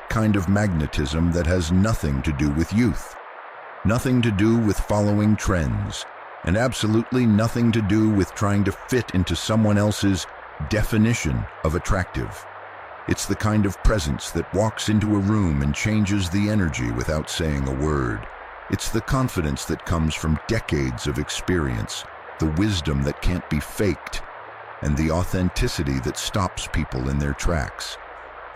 kind of magnetism that has nothing to do with youth, nothing to do with following trends, and absolutely nothing to do with trying to fit into someone else's definition of attractive. It's the kind of presence that walks into a room and changes the energy without saying a word. It's the confidence that comes from decades of experience, the wisdom that can't be faked, and the authenticity that stops people in their tracks.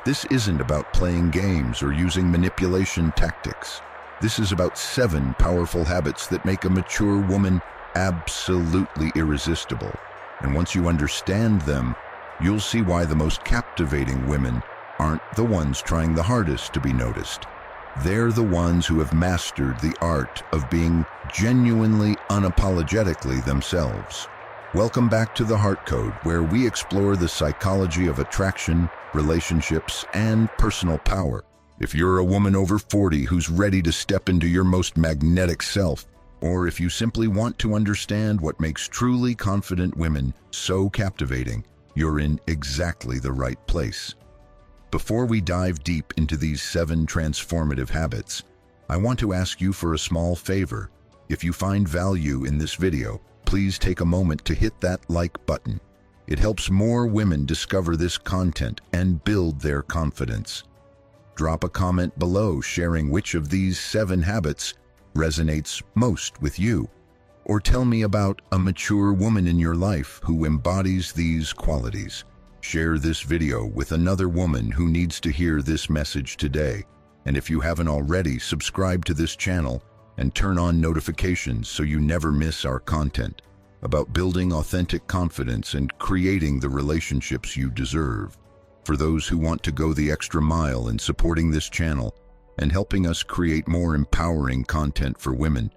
This isn't about playing games or using manipulation tactics. This is about 7 powerful habits that make a mature woman absolutely irresistible. And once you understand them, you'll see why the most captivating women aren't the ones trying the hardest to be noticed. They're the ones who have mastered the art of being genuinely, unapologetically themselves. Welcome back to The Heart Code, where we explore the psychology of attraction, relationships, and personal power. If you're a woman over 40 who's ready to step into your most magnetic self, or if you simply want to understand what makes truly confident women so captivating, you're in exactly the right place. Before we dive deep into these 7 transformative habits, I want to ask you for a small favor. If you find value in this video, please take a moment to hit that like button. It helps more women discover this content and build their confidence. Drop a comment below sharing which of these 7 habits resonates most with you. Or tell me about a mature woman in your life who embodies these qualities. Share this video with another woman who needs to hear this message today. And if you haven't already, subscribe to this channel and turn on notifications so you never miss our content about building authentic confidence and creating the relationships you deserve. For those who want to go the extra mile in supporting this channel and helping us create more empowering content for women,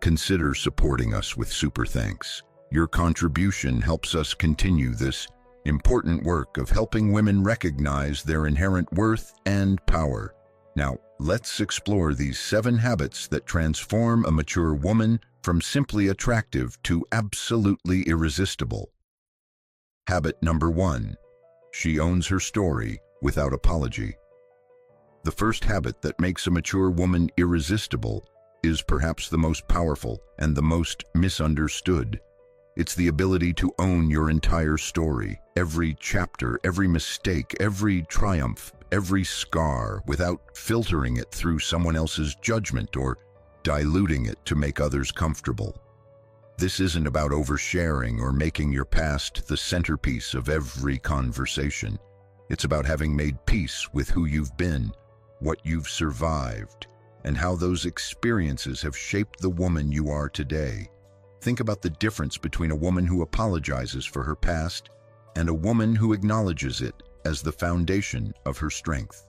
consider supporting us with super thanks. Your contribution helps us continue this important work of helping women recognize their inherent worth and power. Now, let's explore these 7 habits that transform a mature woman from simply attractive to absolutely irresistible. Habit number 1. She owns her story without apology. The first habit that makes a mature woman irresistible is perhaps the most powerful and the most misunderstood. It's the ability to own your entire story, every chapter, every mistake, every triumph, every scar, without filtering it through someone else's judgment or diluting it to make others comfortable. This isn't about oversharing or making your past the centerpiece of every conversation. It's about having made peace with who you've been, what you've survived, and how those experiences have shaped the woman you are today. Think about the difference between a woman who apologizes for her past and a woman who acknowledges it as the foundation of her strength.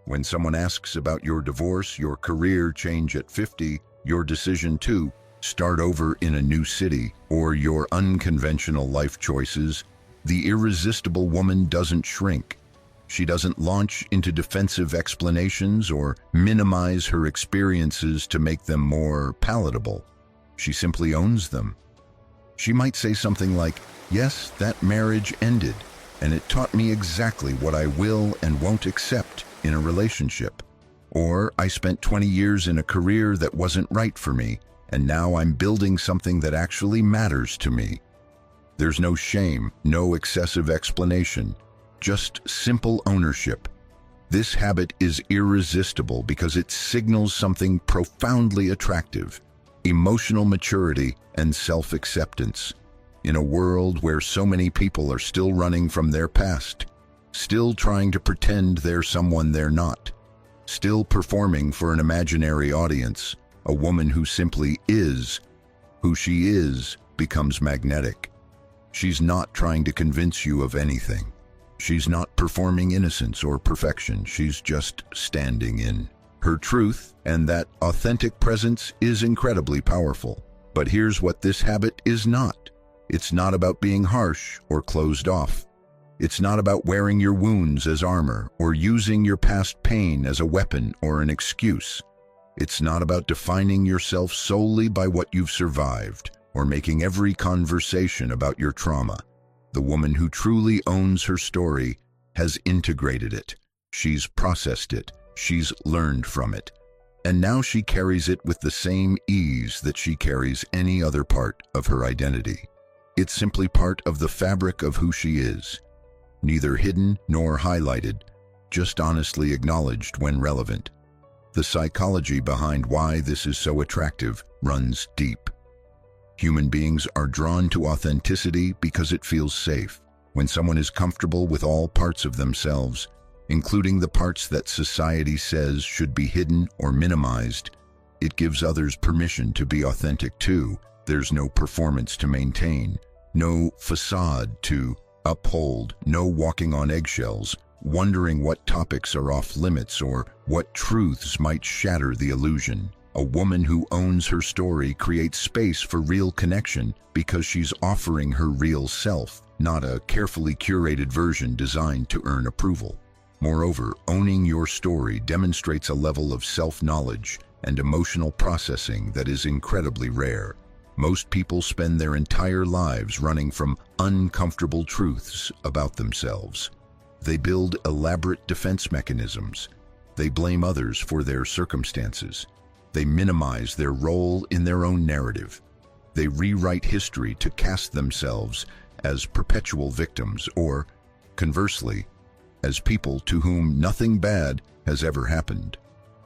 When someone asks about your divorce, your career change at 50, your decision to start over in a new city, or your unconventional life choices, the irresistible woman doesn't shrink. She doesn't launch into defensive explanations or minimize her experiences to make them more palatable. She simply owns them. She might say something like, "Yes, that marriage ended, and it taught me exactly what I will and won't accept in a relationship." Or, "I spent 20 years in a career that wasn't right for me, and now I'm building something that actually matters to me." There's no shame, no excessive explanation, just simple ownership. This habit is irresistible because it signals something profoundly attractive: emotional maturity and self-acceptance. In a world where so many people are still running from their past, still trying to pretend they're someone they're not, still performing for an imaginary audience, a woman who simply is who she is becomes magnetic. She's not trying to convince you of anything. She's not performing innocence or perfection. She's just standing in her truth, and that authentic presence is incredibly powerful. But here's what this habit is not. It's not about being harsh or closed off. It's not about wearing your wounds as armor or using your past pain as a weapon or an excuse. It's not about defining yourself solely by what you've survived or making every conversation about your trauma. The woman who truly owns her story has integrated it. She's processed it, She's learned from it, and now she carries it with the same ease that she carries any other part of her identity. It's simply part of the fabric of who she is, neither hidden nor highlighted, just honestly acknowledged when relevant. The psychology behind why this is so attractive runs deep. Human beings are drawn to authenticity because it feels safe. When someone is comfortable with all parts of themselves, including the parts that society says should be hidden or minimized, it gives others permission to be authentic too. There's no performance to maintain, no facade to uphold, no walking on eggshells, wondering what topics are off limits or what truths might shatter the illusion. A woman who owns her story creates space for real connection because she's offering her real self, not a carefully curated version designed to earn approval. Moreover, owning your story demonstrates a level of self-knowledge and emotional processing that is incredibly rare. Most people spend their entire lives running from uncomfortable truths about themselves. They build elaborate defense mechanisms. They blame others for their circumstances. They minimize their role in their own narrative. They rewrite history to cast themselves as perpetual victims or, conversely, as people to whom nothing bad has ever happened.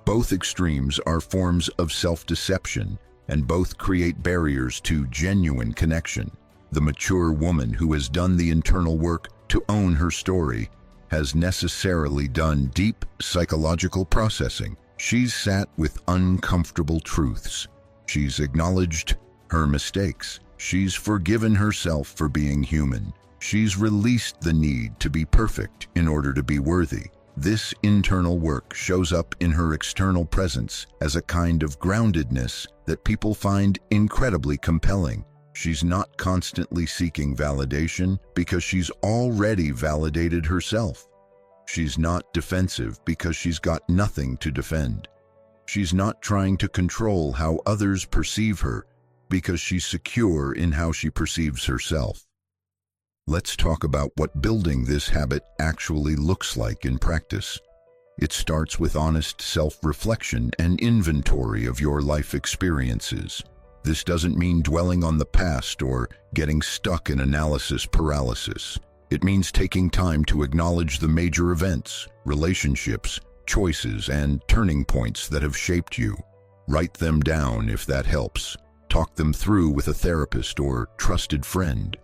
Both extremes are forms of self-deception, and both create barriers to genuine connection. The mature woman who has done the internal work to own her story has necessarily done deep psychological processing. She's sat with uncomfortable truths. She's acknowledged her mistakes. She's forgiven herself for being human. She's released the need to be perfect in order to be worthy. This internal work shows up in her external presence as a kind of groundedness that people find incredibly compelling. She's not constantly seeking validation because she's already validated herself. She's not defensive because she's got nothing to defend. She's not trying to control how others perceive her because she's secure in how she perceives herself. Let's talk about what building this habit actually looks like in practice. It starts with honest self-reflection and inventory of your life experiences. This doesn't mean dwelling on the past or getting stuck in analysis paralysis. It means taking time to acknowledge the major events, relationships, choices, and turning points that have shaped you. Write them down if that helps. Talk them through with a therapist or trusted friend.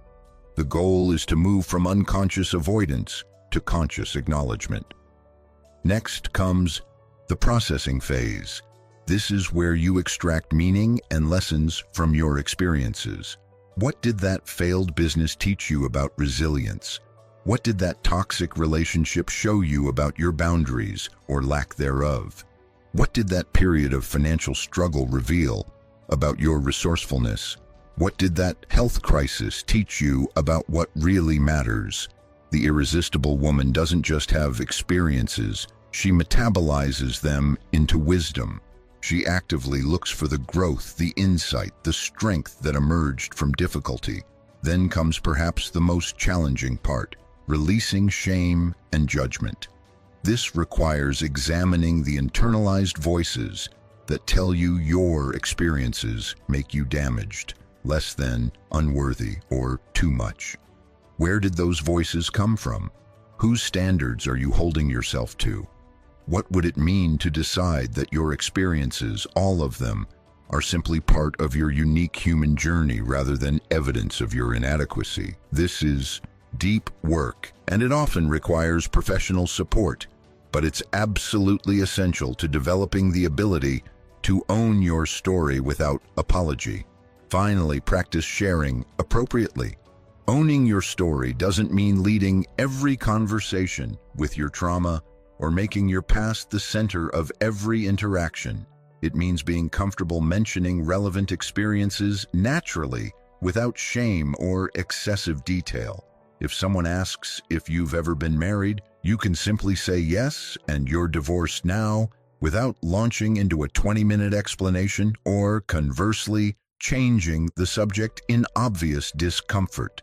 The goal is to move from unconscious avoidance to conscious acknowledgement. Next comes the processing phase. This is where you extract meaning and lessons from your experiences. What did that failed business teach you about resilience? What did that toxic relationship show you about your boundaries or lack thereof? What did that period of financial struggle reveal about your resourcefulness? What did that health crisis teach you about what really matters? The irresistible woman doesn't just have experiences, she metabolizes them into wisdom. She actively looks for the growth, the insight, the strength that emerged from difficulty. Then comes perhaps the most challenging part, releasing shame and judgment. This requires examining the internalized voices that tell you your experiences make you damaged, less than, unworthy, or too much. Where did those voices come from? Whose standards are you holding yourself to? What would it mean to decide that your experiences, all of them, are simply part of your unique human journey rather than evidence of your inadequacy? This is deep work, and it often requires professional support, but it's absolutely essential to developing the ability to own your story without apology. Finally, practice sharing appropriately. Owning your story doesn't mean leading every conversation with your trauma or making your past the center of every interaction. It means being comfortable mentioning relevant experiences naturally, without shame or excessive detail. If someone asks if you've ever been married, you can simply say yes and you're divorced now, without launching into a 20-minute explanation or, conversely, changing the subject in obvious discomfort.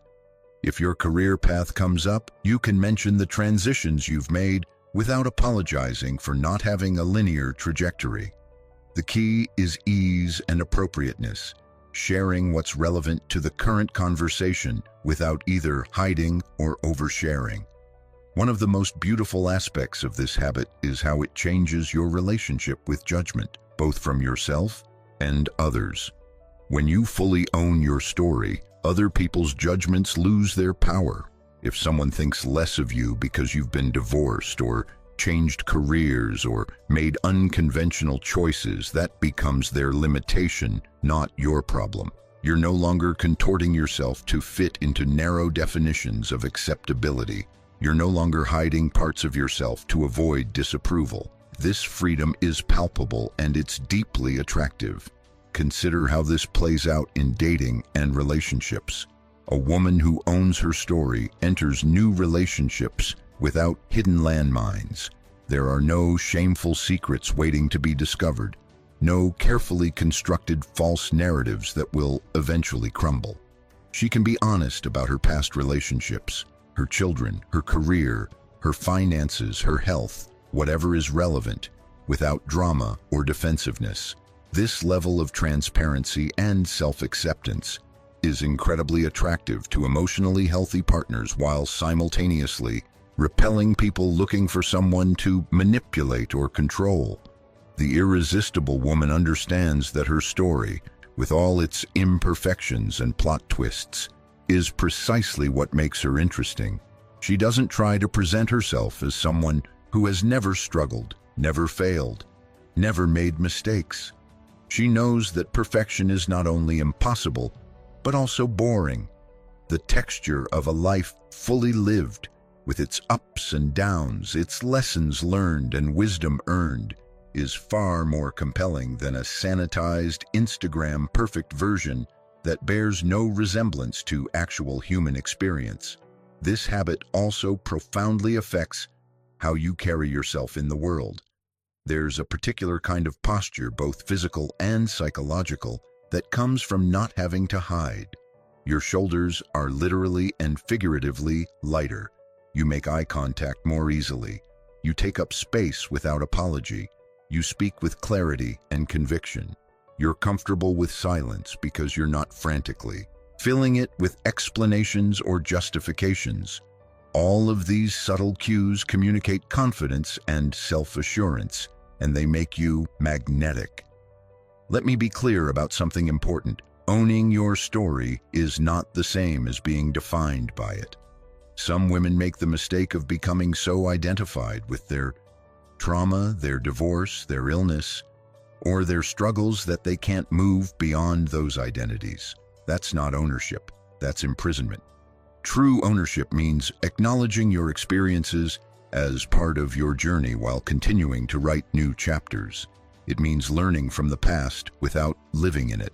If your career path comes up, you can mention the transitions you've made without apologizing for not having a linear trajectory. The key is ease and appropriateness, sharing what's relevant to the current conversation without either hiding or oversharing. One of the most beautiful aspects of this habit is how it changes your relationship with judgment, both from yourself and others. When you fully own your story, other people's judgments lose their power. If someone thinks less of you because you've been divorced or changed careers or made unconventional choices, that becomes their limitation, not your problem. You're no longer contorting yourself to fit into narrow definitions of acceptability. You're no longer hiding parts of yourself to avoid disapproval. This freedom is palpable and it's deeply attractive. Consider how this plays out in dating and relationships. A woman who owns her story enters new relationships without hidden landmines. There are no shameful secrets waiting to be discovered, no carefully constructed false narratives that will eventually crumble. She can be honest about her past relationships, her children, her career, her finances, her health, whatever is relevant, without drama or defensiveness. This level of transparency and self-acceptance is incredibly attractive to emotionally healthy partners while simultaneously repelling people looking for someone to manipulate or control. The irresistible woman understands that her story, with all its imperfections and plot twists, is precisely what makes her interesting. She doesn't try to present herself as someone who has never struggled, never failed, never made mistakes. She knows that perfection is not only impossible, but also boring. The texture of a life fully lived, with its ups and downs, its lessons learned and wisdom earned, is far more compelling than a sanitized Instagram perfect version that bears no resemblance to actual human experience. This habit also profoundly affects how you carry yourself in the world. There's a particular kind of posture, both physical and psychological, that comes from not having to hide. Your shoulders are literally and figuratively lighter. You make eye contact more easily. You take up space without apology. You speak with clarity and conviction. You're comfortable with silence because you're not frantically filling it with explanations or justifications. All of these subtle cues communicate confidence and self-assurance, and they make you magnetic. Let me be clear about something important. Owning your story is not the same as being defined by it. Some women make the mistake of becoming so identified with their trauma, their divorce, their illness, or their struggles that they can't move beyond those identities. That's not ownership, that's imprisonment. True ownership means acknowledging your experiences as part of your journey while continuing to write new chapters. It means learning from the past without living in it.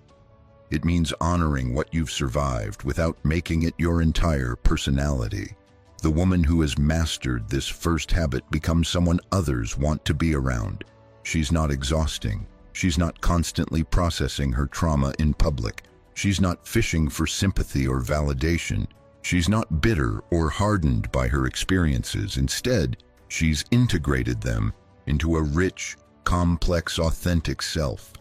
It means honoring what you've survived without making it your entire personality. The woman who has mastered this first habit becomes someone others want to be around. She's not exhausting. She's not constantly processing her trauma in public. She's not fishing for sympathy or validation. She's not bitter or hardened by her experiences. Instead, she's integrated them into a rich, complex, authentic self.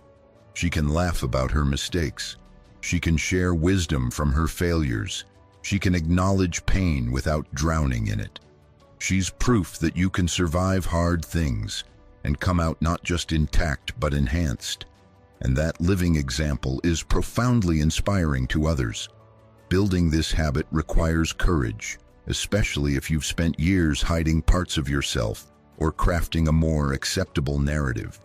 She can laugh about her mistakes. She can share wisdom from her failures. She can acknowledge pain without drowning in it. She's proof that you can survive hard things and come out not just intact but enhanced. And that living example is profoundly inspiring to others. Building this habit requires courage, especially if you've spent years hiding parts of yourself or crafting a more acceptable narrative.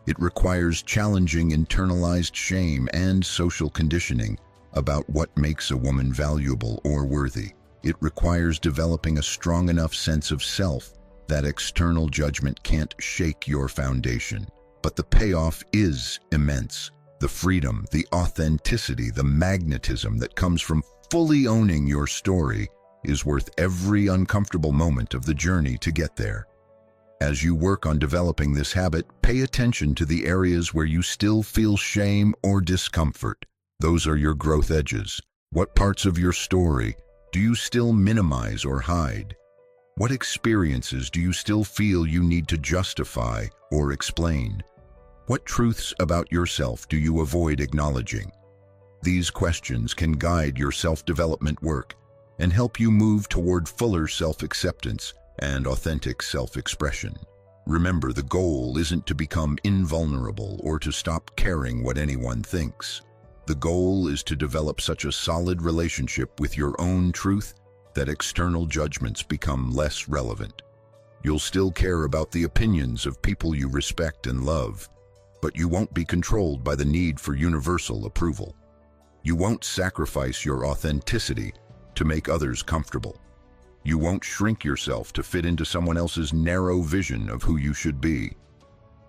It requires challenging internalized shame and social conditioning about what makes a woman valuable or worthy. It requires developing a strong enough sense of self that external judgment can't shake your foundation. But the payoff is immense. The freedom, the authenticity, the magnetism that comes from fully owning your story is worth every uncomfortable moment of the journey to get there. As you work on developing this habit, pay attention to the areas where you still feel shame or discomfort. Those are your growth edges. What parts of your story do you still minimize or hide? What experiences do you still feel you need to justify or explain? What truths about yourself do you avoid acknowledging? These questions can guide your self-development work and help you move toward fuller self-acceptance and authentic self-expression. Remember, the goal isn't to become invulnerable or to stop caring what anyone thinks. The goal is to develop such a solid relationship with your own truth that external judgments become less relevant. You'll still care about the opinions of people you respect and love, but you won't be controlled by the need for universal approval. You won't sacrifice your authenticity to make others comfortable. You won't shrink yourself to fit into someone else's narrow vision of who you should be.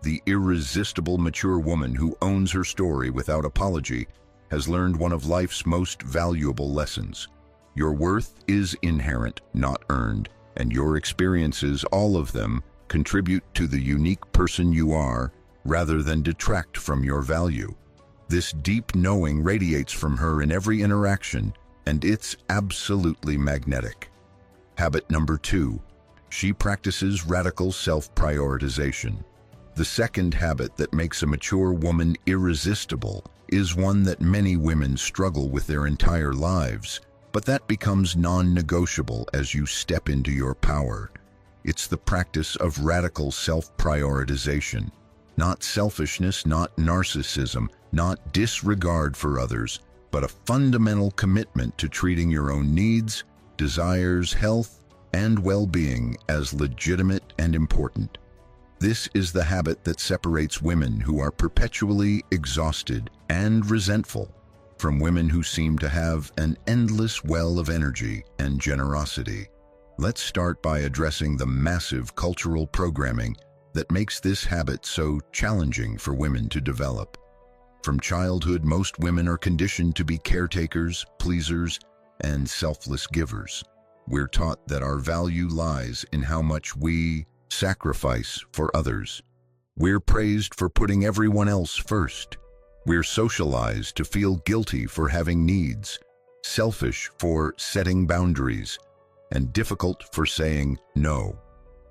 The irresistible mature woman who owns her story without apology has learned one of life's most valuable lessons. Your worth is inherent, not earned, and your experiences, all of them, contribute to the unique person you are rather than detract from your value. This deep knowing radiates from her in every interaction, and it's absolutely magnetic. Habit number 2. She practices radical self-prioritization. The second habit that makes a mature woman irresistible is one that many women struggle with their entire lives, but that becomes non-negotiable as you step into your power. It's the practice of radical self-prioritization. Not selfishness, not narcissism, not disregard for others, but a fundamental commitment to treating your own needs, desires, health, and well-being as legitimate and important. This is the habit that separates women who are perpetually exhausted and resentful from women who seem to have an endless well of energy and generosity. Let's start by addressing the massive cultural programming that makes this habit so challenging for women to develop. From childhood, most women are conditioned to be caretakers, pleasers, and selfless givers. We're taught that our value lies in how much we sacrifice for others. We're praised for putting everyone else first. We're socialized to feel guilty for having needs, selfish for setting boundaries, and difficult for saying no.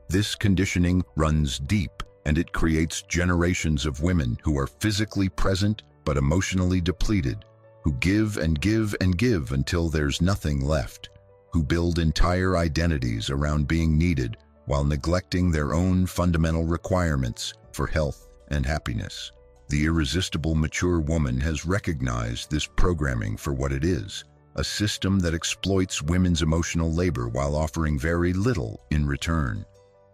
This conditioning runs deep, and it creates generations of women who are physically present but emotionally depleted, who give and give and give until there's nothing left, who build entire identities around being needed while neglecting their own fundamental requirements for health and happiness. The irresistible mature woman has recognized this programming for what it is, a system that exploits women's emotional labor while offering very little in return.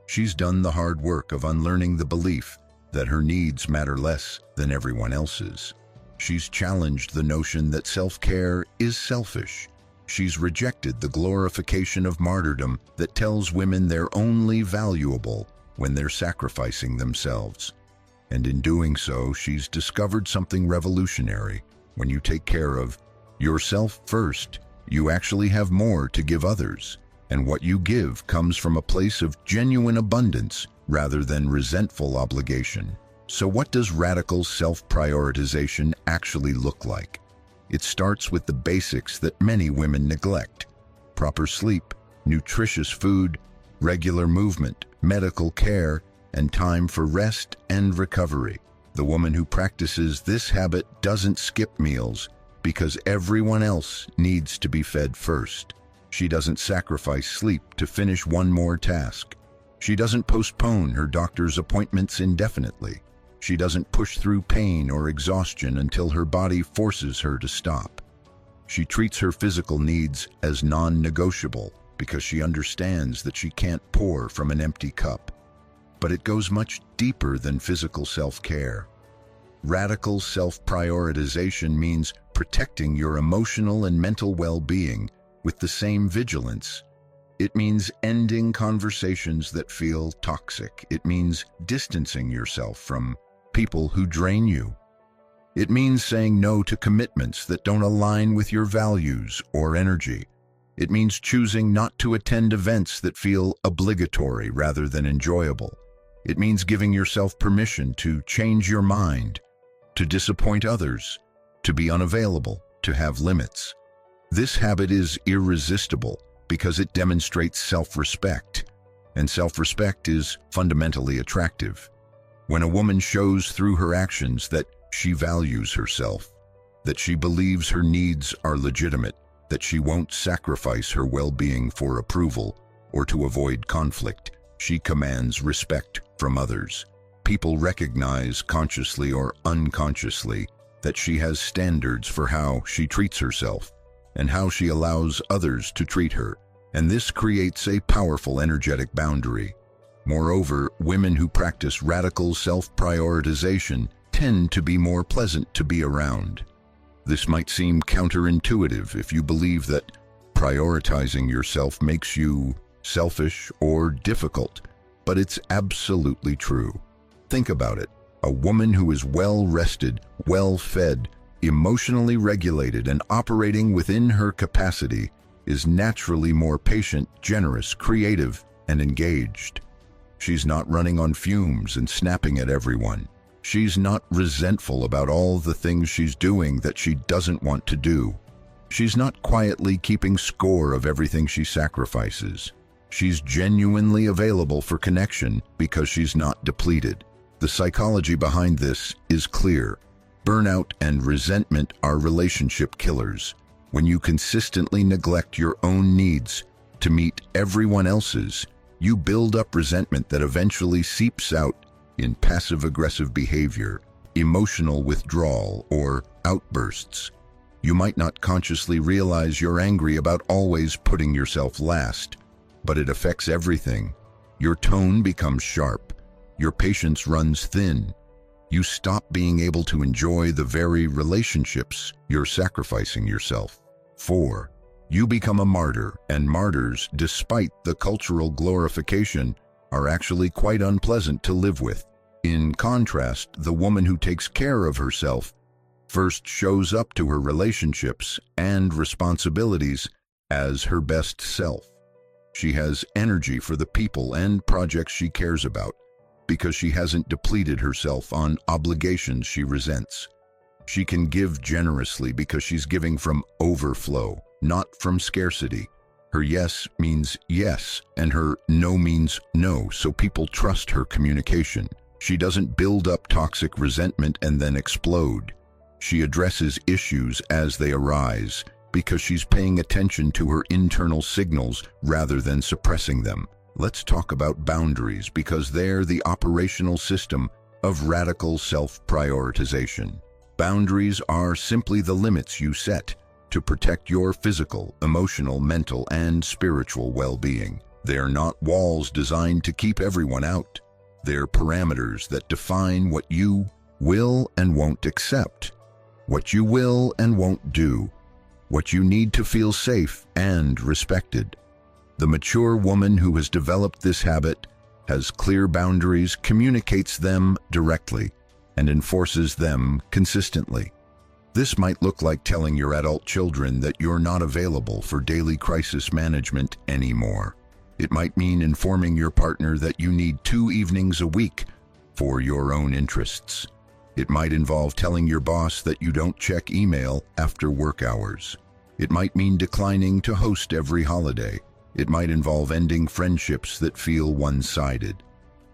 She's done the hard work of unlearning the belief that her needs matter less than everyone else's. She's challenged the notion that self-care is selfish. She's rejected the glorification of martyrdom that tells women they're only valuable when they're sacrificing themselves. And in doing so, she's discovered something revolutionary. When you take care of yourself first, you actually have more to give others. And what you give comes from a place of genuine abundance rather than resentful obligation. So what does radical self-prioritization actually look like? It starts with the basics that many women neglect: proper sleep, nutritious food, regular movement, medical care, and time for rest and recovery. The woman who practices this habit doesn't skip meals because everyone else needs to be fed first. She doesn't sacrifice sleep to finish one more task. She doesn't postpone her doctor's appointments indefinitely. She doesn't push through pain or exhaustion until her body forces her to stop. She treats her physical needs as non-negotiable because she understands that she can't pour from an empty cup. But it goes much deeper than physical self-care. Radical self-prioritization means protecting your emotional and mental well-being with the same vigilance. It means ending conversations that feel toxic. It means distancing yourself from people who drain you. It means saying no to commitments that don't align with your values or energy. It means choosing not to attend events that feel obligatory rather than enjoyable. It means giving yourself permission to change your mind, to disappoint others, to be unavailable, to have limits. This habit is irresistible because it demonstrates self-respect. And self-respect is fundamentally attractive. When a woman shows through her actions that she values herself, that she believes her needs are legitimate, that she won't sacrifice her well-being for approval or to avoid conflict, she commands respect from others. People recognize, consciously or unconsciously, that she has standards for how she treats herself and how she allows others to treat her, and this creates a powerful energetic boundary. Moreover, women who practice radical self-prioritization tend to be more pleasant to be around. This might seem counterintuitive if you believe that prioritizing yourself makes you selfish or difficult, but it's absolutely true. Think about it. A woman who is well-rested, well-fed, emotionally regulated, and operating within her capacity is naturally more patient, generous, creative, and engaged. She's not running on fumes and snapping at everyone. She's not resentful about all the things she's doing that she doesn't want to do. She's not quietly keeping score of everything she sacrifices. She's genuinely available for connection because she's not depleted. The psychology behind this is clear. Burnout and resentment are relationship killers. When you consistently neglect your own needs to meet everyone else's, you build up resentment that eventually seeps out in passive-aggressive behavior, emotional withdrawal, or outbursts. You might not consciously realize you're angry about always putting yourself last, but it affects everything. Your tone becomes sharp. Your patience runs thin. You stop being able to enjoy the very relationships you're sacrificing yourself for. You become a martyr, and martyrs, despite the cultural glorification, are actually quite unpleasant to live with. In contrast, the woman who takes care of herself first shows up to her relationships and responsibilities as her best self. She has energy for the people and projects she cares about because she hasn't depleted herself on obligations she resents. She can give generously because she's giving from overflow, not from scarcity. Her yes means yes, and her no means no, so people trust her communication. She doesn't build up toxic resentment and then explode. She addresses issues as they arise because she's paying attention to her internal signals rather than suppressing them. Let's talk about boundaries because they're the operational system of radical self-prioritization. Boundaries are simply the limits you set to protect your physical, emotional, mental, and spiritual well-being. They're not walls designed to keep everyone out. They're parameters that define what you will and won't accept, what you will and won't do, what you need to feel safe and respected. The mature woman who has developed this habit has clear boundaries, communicates them directly, and enforces them consistently. This might look like telling your adult children that you're not available for daily crisis management anymore. It might mean informing your partner that you need 2 evenings a week for your own interests. It might involve telling your boss that you don't check email after work hours. It might mean declining to host every holiday. It might involve ending friendships that feel one-sided.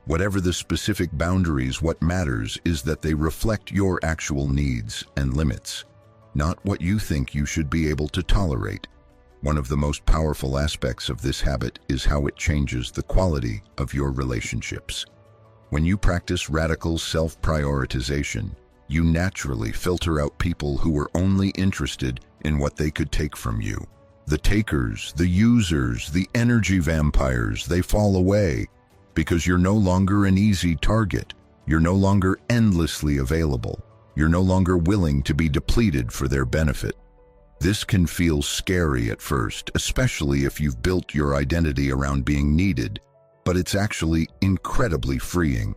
Whatever the specific boundaries, what matters is that they reflect your actual needs and limits, not what you think you should be able to tolerate. One of the most powerful aspects of this habit is how it changes the quality of your relationships. When you practice radical self-prioritization, you naturally filter out people who are only interested in what they could take from you. The takers, the users, the energy vampires, they fall away because you're no longer an easy target. You're no longer endlessly available. You're no longer willing to be depleted for their benefit. This can feel scary at first, especially if you've built your identity around being needed, but it's actually incredibly freeing.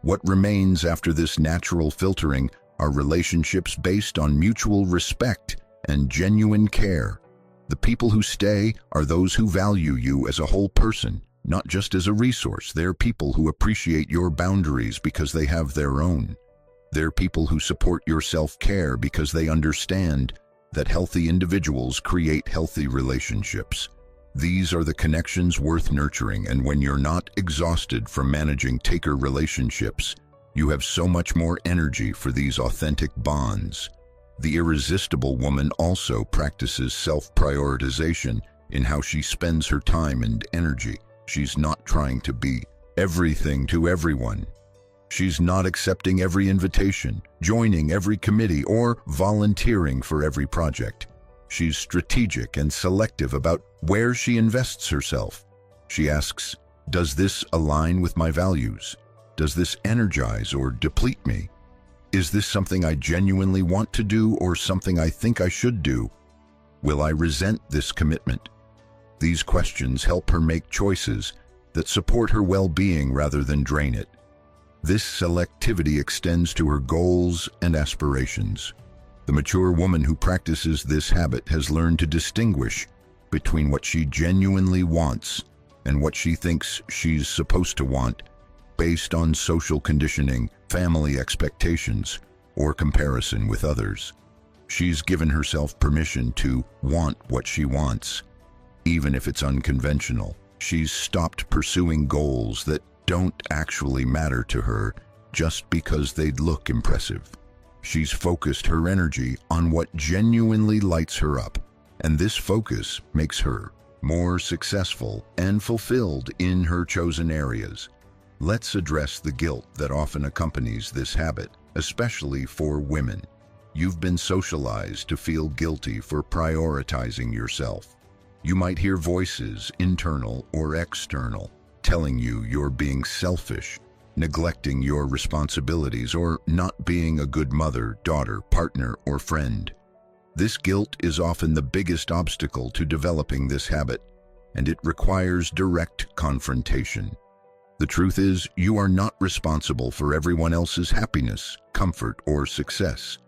What remains after this natural filtering are relationships based on mutual respect and genuine care. The people who stay are those who value you as a whole person, not just as a resource. They're people who appreciate your boundaries because they have their own. They're people who support your self-care because they understand that healthy individuals create healthy relationships. These are the connections worth nurturing, and when you're not exhausted from managing taker relationships, you have so much more energy for these authentic bonds. The irresistible woman also practices self-prioritization in how she spends her time and energy. She's not trying to be everything to everyone. She's not accepting every invitation, joining every committee, or volunteering for every project. She's strategic and selective about where she invests herself. She asks, does this align with my values? Does this energize or deplete me? Is this something I genuinely want to do or something I think I should do? Will I resent this commitment? These questions help her make choices that support her well-being rather than drain it. This selectivity extends to her goals and aspirations. The mature woman who practices this habit has learned to distinguish between what she genuinely wants and what she thinks she's supposed to want based on social conditioning, family expectations, or comparison with others. She's given herself permission to want what she wants, even if it's unconventional. She's stopped pursuing goals that don't actually matter to her just because they'd look impressive. She's focused her energy on what genuinely lights her up, and this focus makes her more successful and fulfilled in her chosen areas. Let's address the guilt that often accompanies this habit, especially for women. You've been socialized to feel guilty for prioritizing yourself. You might hear voices, internal or external, telling you you're being selfish, neglecting your responsibilities, or not being a good mother, daughter, partner, or friend. This guilt is often the biggest obstacle to developing this habit, and it requires direct confrontation. The truth is, you are not responsible for everyone else's happiness, comfort, or success.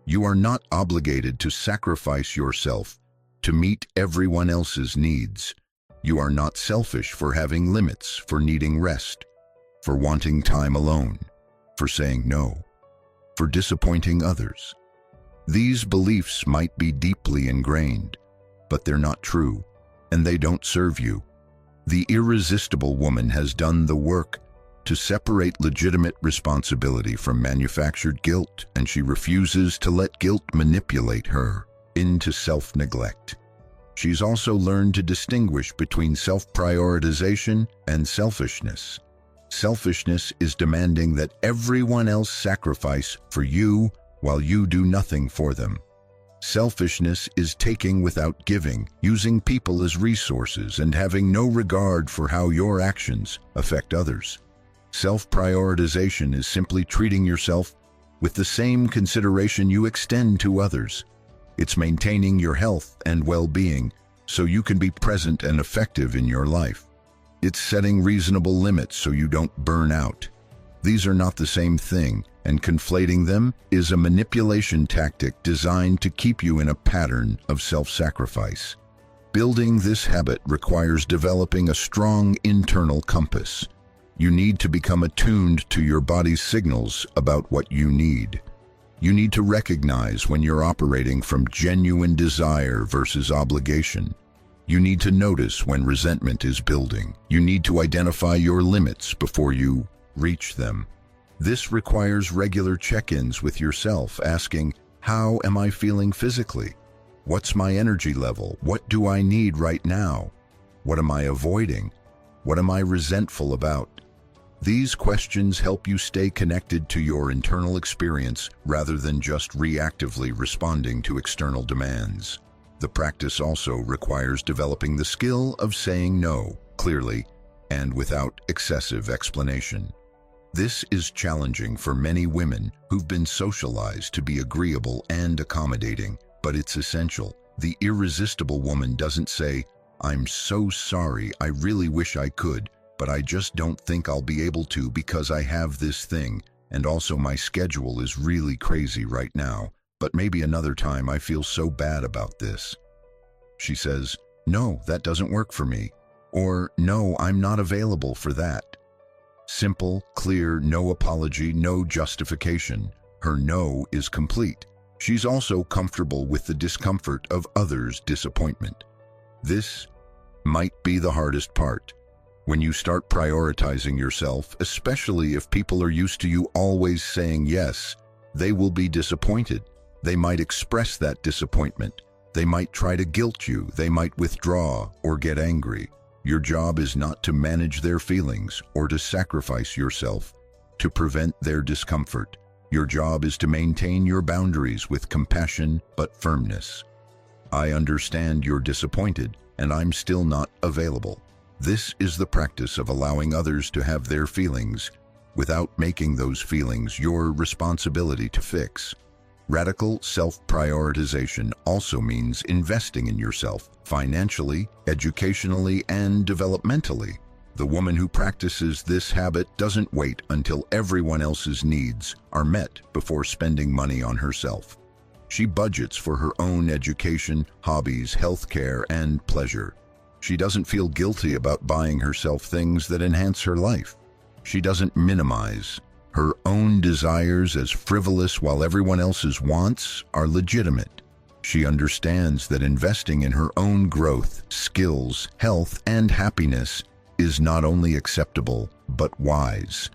You are not obligated to sacrifice yourself to meet everyone else's needs. You are not selfish for having limits, for needing rest, for wanting time alone, for saying no, for disappointing others. These beliefs might be deeply ingrained, but they're not true, and they don't serve you. The irresistible woman has done the work to separate legitimate responsibility from manufactured guilt, and she refuses to let guilt manipulate her into self-neglect. She's also learned to distinguish between self-prioritization and selfishness. Selfishness is demanding that everyone else sacrifice for you while you do nothing for them. Selfishness is taking without giving, using people as resources, and having no regard for how your actions affect others. Self-prioritization is simply treating yourself with the same consideration you extend to others. It's maintaining your health and well-being so you can be present and effective in your life. It's setting reasonable limits so you don't burn out. These are not the same thing, and conflating them is a manipulation tactic designed to keep you in a pattern of self-sacrifice. Building this habit requires developing a strong internal compass. You need to become attuned to your body's signals about what you need. You need to recognize when you're operating from genuine desire versus obligation. You need to notice when resentment is building. You need to identify your limits before you reach them. This requires regular check-ins with yourself, asking, how am I feeling physically? What's my energy level? What do I need right now? What am I avoiding? What am I resentful about? These questions help you stay connected to your internal experience rather than just reactively responding to external demands. The practice also requires developing the skill of saying no clearly and without excessive explanation. This is challenging for many women who've been socialized to be agreeable and accommodating, but it's essential. The irresistible woman doesn't say, "I'm so sorry, I really wish I could, but I just don't think I'll be able to because I have this thing, and also my schedule is really crazy right now, but maybe another time I feel so bad about this." She says, "No, that doesn't work for me," or "No, I'm not available for that." Simple, clear, no apology, no justification. Her no is complete. She's also comfortable with the discomfort of others' disappointment. This might be the hardest part. When you start prioritizing yourself, especially if people are used to you always saying yes, they will be disappointed. They might express that disappointment. They might try to guilt you. They might withdraw or get angry. Your job is not to manage their feelings or to sacrifice yourself to prevent their discomfort. Your job is to maintain your boundaries with compassion but firmness. I understand you're disappointed, and I'm still not available. This is the practice of allowing others to have their feelings without making those feelings your responsibility to fix. Radical self-prioritization also means investing in yourself financially, educationally, and developmentally. The woman who practices this habit doesn't wait until everyone else's needs are met before spending money on herself. She budgets for her own education, hobbies, healthcare, and pleasure. She doesn't feel guilty about buying herself things that enhance her life. She doesn't minimize her own desires as frivolous while everyone else's wants are legitimate. She understands that investing in her own growth, skills, health, and happiness is not only acceptable, but wise.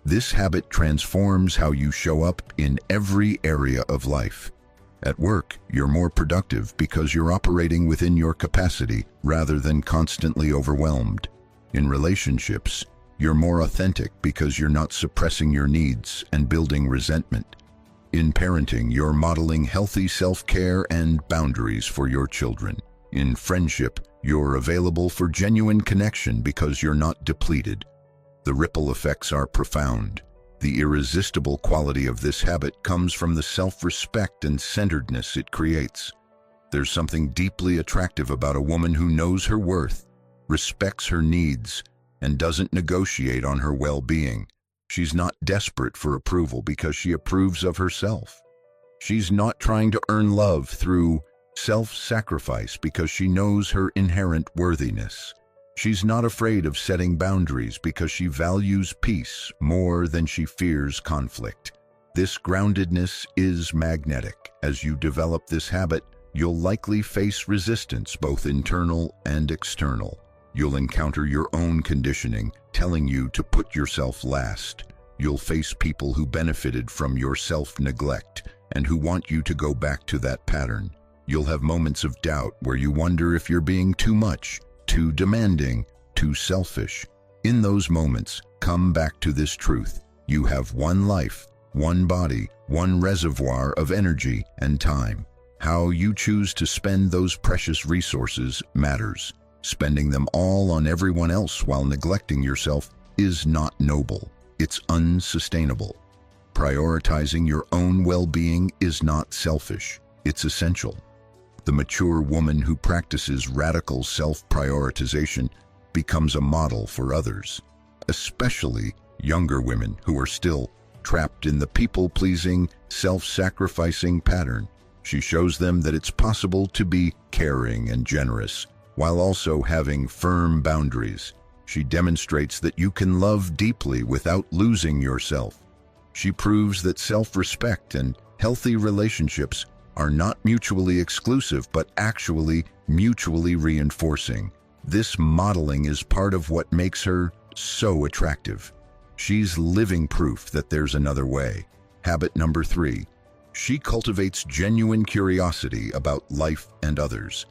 This habit transforms how you show up in every area of life. At work, you're more productive because you're operating within your capacity rather than constantly overwhelmed. In relationships, you're more authentic because you're not suppressing your needs and building resentment. In parenting, you're modeling healthy self-care and boundaries for your children. In friendship, you're available for genuine connection because you're not depleted. The ripple effects are profound. The irresistible quality of this habit comes from the self-respect and centeredness it creates. There's something deeply attractive about a woman who knows her worth, respects her needs, and doesn't negotiate on her well-being. She's not desperate for approval because she approves of herself. She's not trying to earn love through self-sacrifice because she knows her inherent worthiness. She's not afraid of setting boundaries because she values peace more than she fears conflict. This groundedness is magnetic. As you develop this habit, you'll likely face resistance, both internal and external. You'll encounter your own conditioning, telling you to put yourself last. You'll face people who benefited from your self-neglect and who want you to go back to that pattern. You'll have moments of doubt where you wonder if you're being too much, too demanding, too selfish. In those moments, come back to this truth. You have one life, one body, one reservoir of energy and time. How you choose to spend those precious resources matters. Spending them all on everyone else while neglecting yourself is not noble. It's unsustainable. Prioritizing your own well-being is not selfish. It's essential. The mature woman who practices radical self-prioritization becomes a model for others, especially younger women who are still trapped in the people-pleasing, self-sacrificing pattern. She shows them that it's possible to be caring and generous while also having firm boundaries. She demonstrates that you can love deeply without losing yourself. She proves that self-respect and healthy relationships are not mutually exclusive, but actually mutually reinforcing. This modeling is part of what makes her so attractive. She's living proof that there's another way. Habit number 3. She cultivates genuine curiosity about life and others.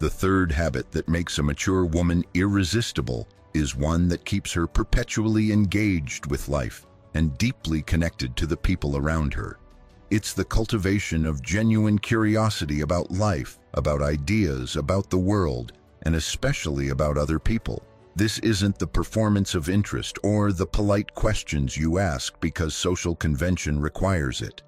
The third habit that makes a mature woman irresistible is one that keeps her perpetually engaged with life and deeply connected to the people around her. It's the cultivation of genuine curiosity about life, about ideas, about the world, and especially about other people. This isn't the performance of interest or the polite questions you ask because social convention requires it.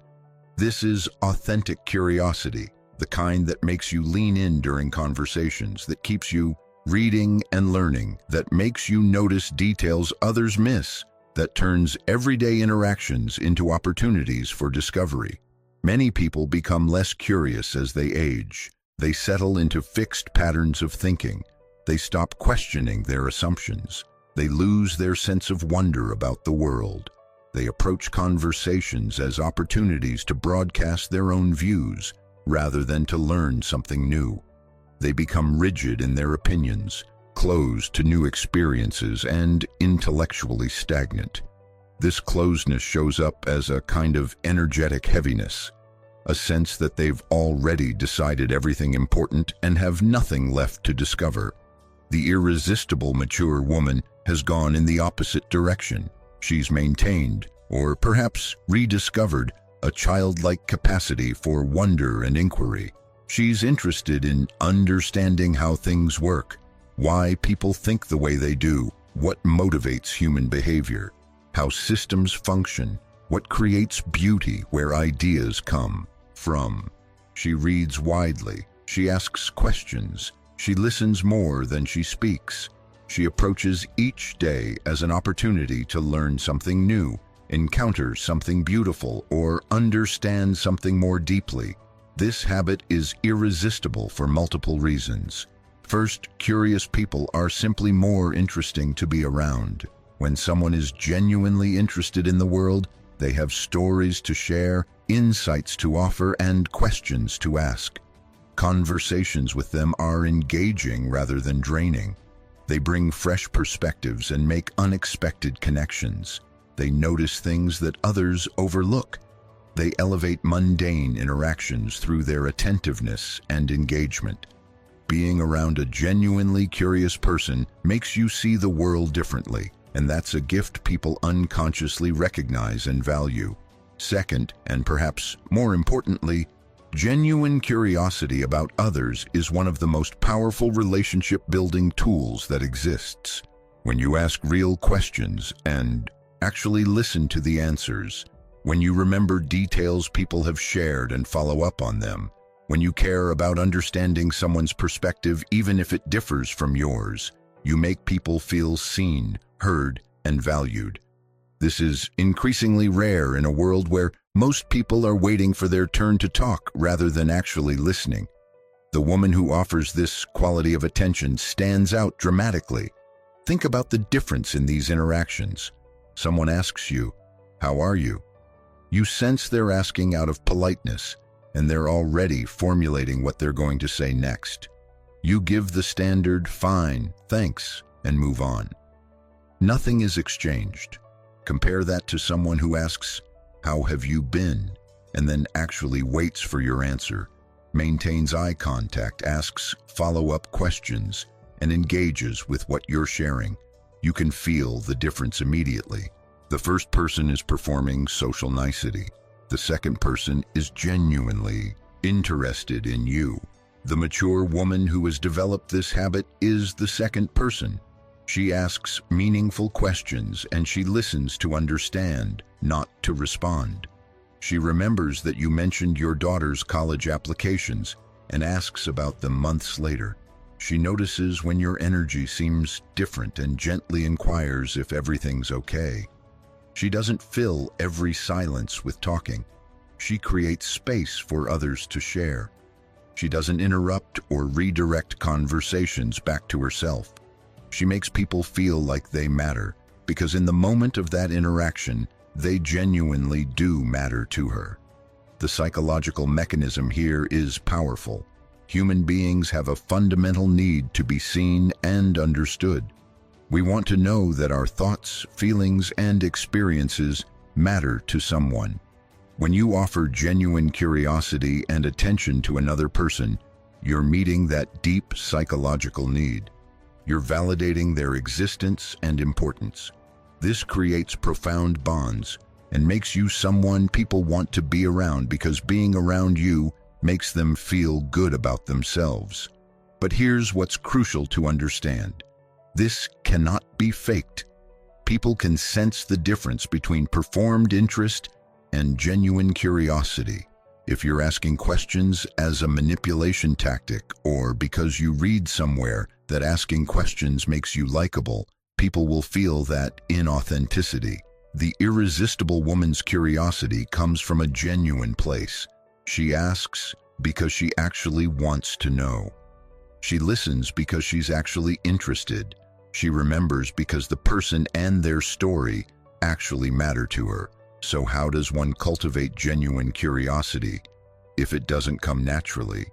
This is authentic curiosity, the kind that makes you lean in during conversations, that keeps you reading and learning, that makes you notice details others miss, that turns everyday interactions into opportunities for discovery. Many people become less curious as they age. They settle into fixed patterns of thinking. They stop questioning their assumptions. They lose their sense of wonder about the world. They approach conversations as opportunities to broadcast their own views rather than to learn something new. They become rigid in their opinions, closed to new experiences and intellectually stagnant. This closeness shows up as a kind of energetic heaviness, a sense that they've already decided everything important and have nothing left to discover. The irresistible mature woman has gone in the opposite direction. She's maintained, or perhaps rediscovered, a childlike capacity for wonder and inquiry. She's interested in understanding how things work, why people think the way they do, what motivates human behavior, how systems function, what creates beauty, where ideas come from. She reads widely, she asks questions, she listens more than she speaks. She approaches each day as an opportunity to learn something new, encounter something beautiful, or understand something more deeply. This habit is irresistible for multiple reasons. First, curious people are simply more interesting to be around. When someone is genuinely interested in the world, they have stories to share, insights to offer, and questions to ask. Conversations with them are engaging rather than draining. They bring fresh perspectives and make unexpected connections. They notice things that others overlook. They elevate mundane interactions through their attentiveness and engagement. Being around a genuinely curious person makes you see the world differently, and that's a gift people unconsciously recognize and value. Second, and perhaps more importantly, genuine curiosity about others is one of the most powerful relationship-building tools that exists. When you ask real questions and actually listen to the answers, when you remember details people have shared and follow up on them, when you care about understanding someone's perspective even if it differs from yours, you make people feel seen, heard, and valued. This is increasingly rare in a world where most people are waiting for their turn to talk rather than actually listening. The woman who offers this quality of attention stands out dramatically. Think about the difference in these interactions. Someone asks you, "How are you?" You sense they're asking out of politeness, and they're already formulating what they're going to say next. You give the standard "fine, thanks," and move on. Nothing is exchanged. Compare that to someone who asks, "How have you been?" and then actually waits for your answer, maintains eye contact, asks follow-up questions, and engages with what you're sharing. You can feel the difference immediately. The first person is performing social nicety. The second person is genuinely interested in you. The mature woman who has developed this habit is the second person. She asks meaningful questions and she listens to understand, not to respond. She remembers that you mentioned your daughter's college applications and asks about them months later. She notices when your energy seems different and gently inquires if everything's okay. She doesn't fill every silence with talking. She creates space for others to share. She doesn't interrupt or redirect conversations back to herself. She makes people feel like they matter, because in the moment of that interaction, they genuinely do matter to her. The psychological mechanism here is powerful. Human beings have a fundamental need to be seen and understood. We want to know that our thoughts, feelings, and experiences matter to someone. When you offer genuine curiosity and attention to another person, you're meeting that deep psychological need. You're validating their existence and importance. This creates profound bonds and makes you someone people want to be around because being around you makes them feel good about themselves. But here's what's crucial to understand. This cannot be faked. People can sense the difference between performed interest and genuine curiosity. If you're asking questions as a manipulation tactic or because you read somewhere that asking questions makes you likable, people will feel that inauthenticity. The irresistible woman's curiosity comes from a genuine place. She asks because she actually wants to know. She listens because she's actually interested. She remembers because the person and their story actually matter to her. So how does one cultivate genuine curiosity if it doesn't come naturally?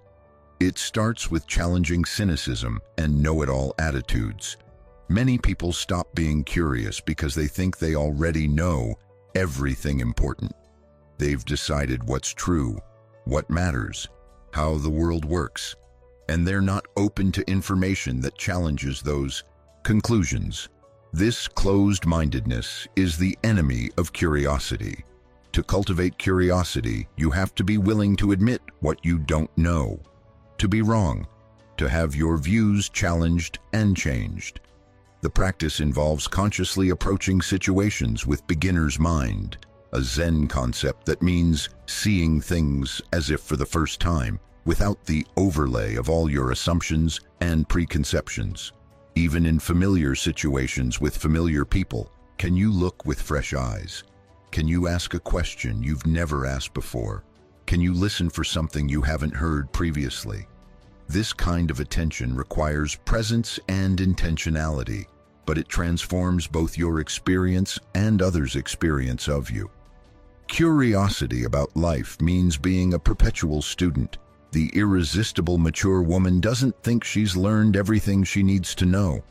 It starts with challenging cynicism and know-it-all attitudes. Many people stop being curious because they think they already know everything important. They've decided what's true, what matters, how the world works, and they're not open to information that challenges those conclusions. This closed-mindedness is the enemy of curiosity. To cultivate curiosity, you have to be willing to admit what you don't know, to be wrong, to have your views challenged and changed. The practice involves consciously approaching situations with beginner's mind, a Zen concept that means seeing things as if for the first time, without the overlay of all your assumptions and preconceptions. Even in familiar situations with familiar people, can you look with fresh eyes? Can you ask a question you've never asked before? Can you listen for something you haven't heard previously? This kind of attention requires presence and intentionality, but it transforms both your experience and others' experience of you. Curiosity about life means being a perpetual student. The irresistible mature woman doesn't think she's learned everything she needs to know.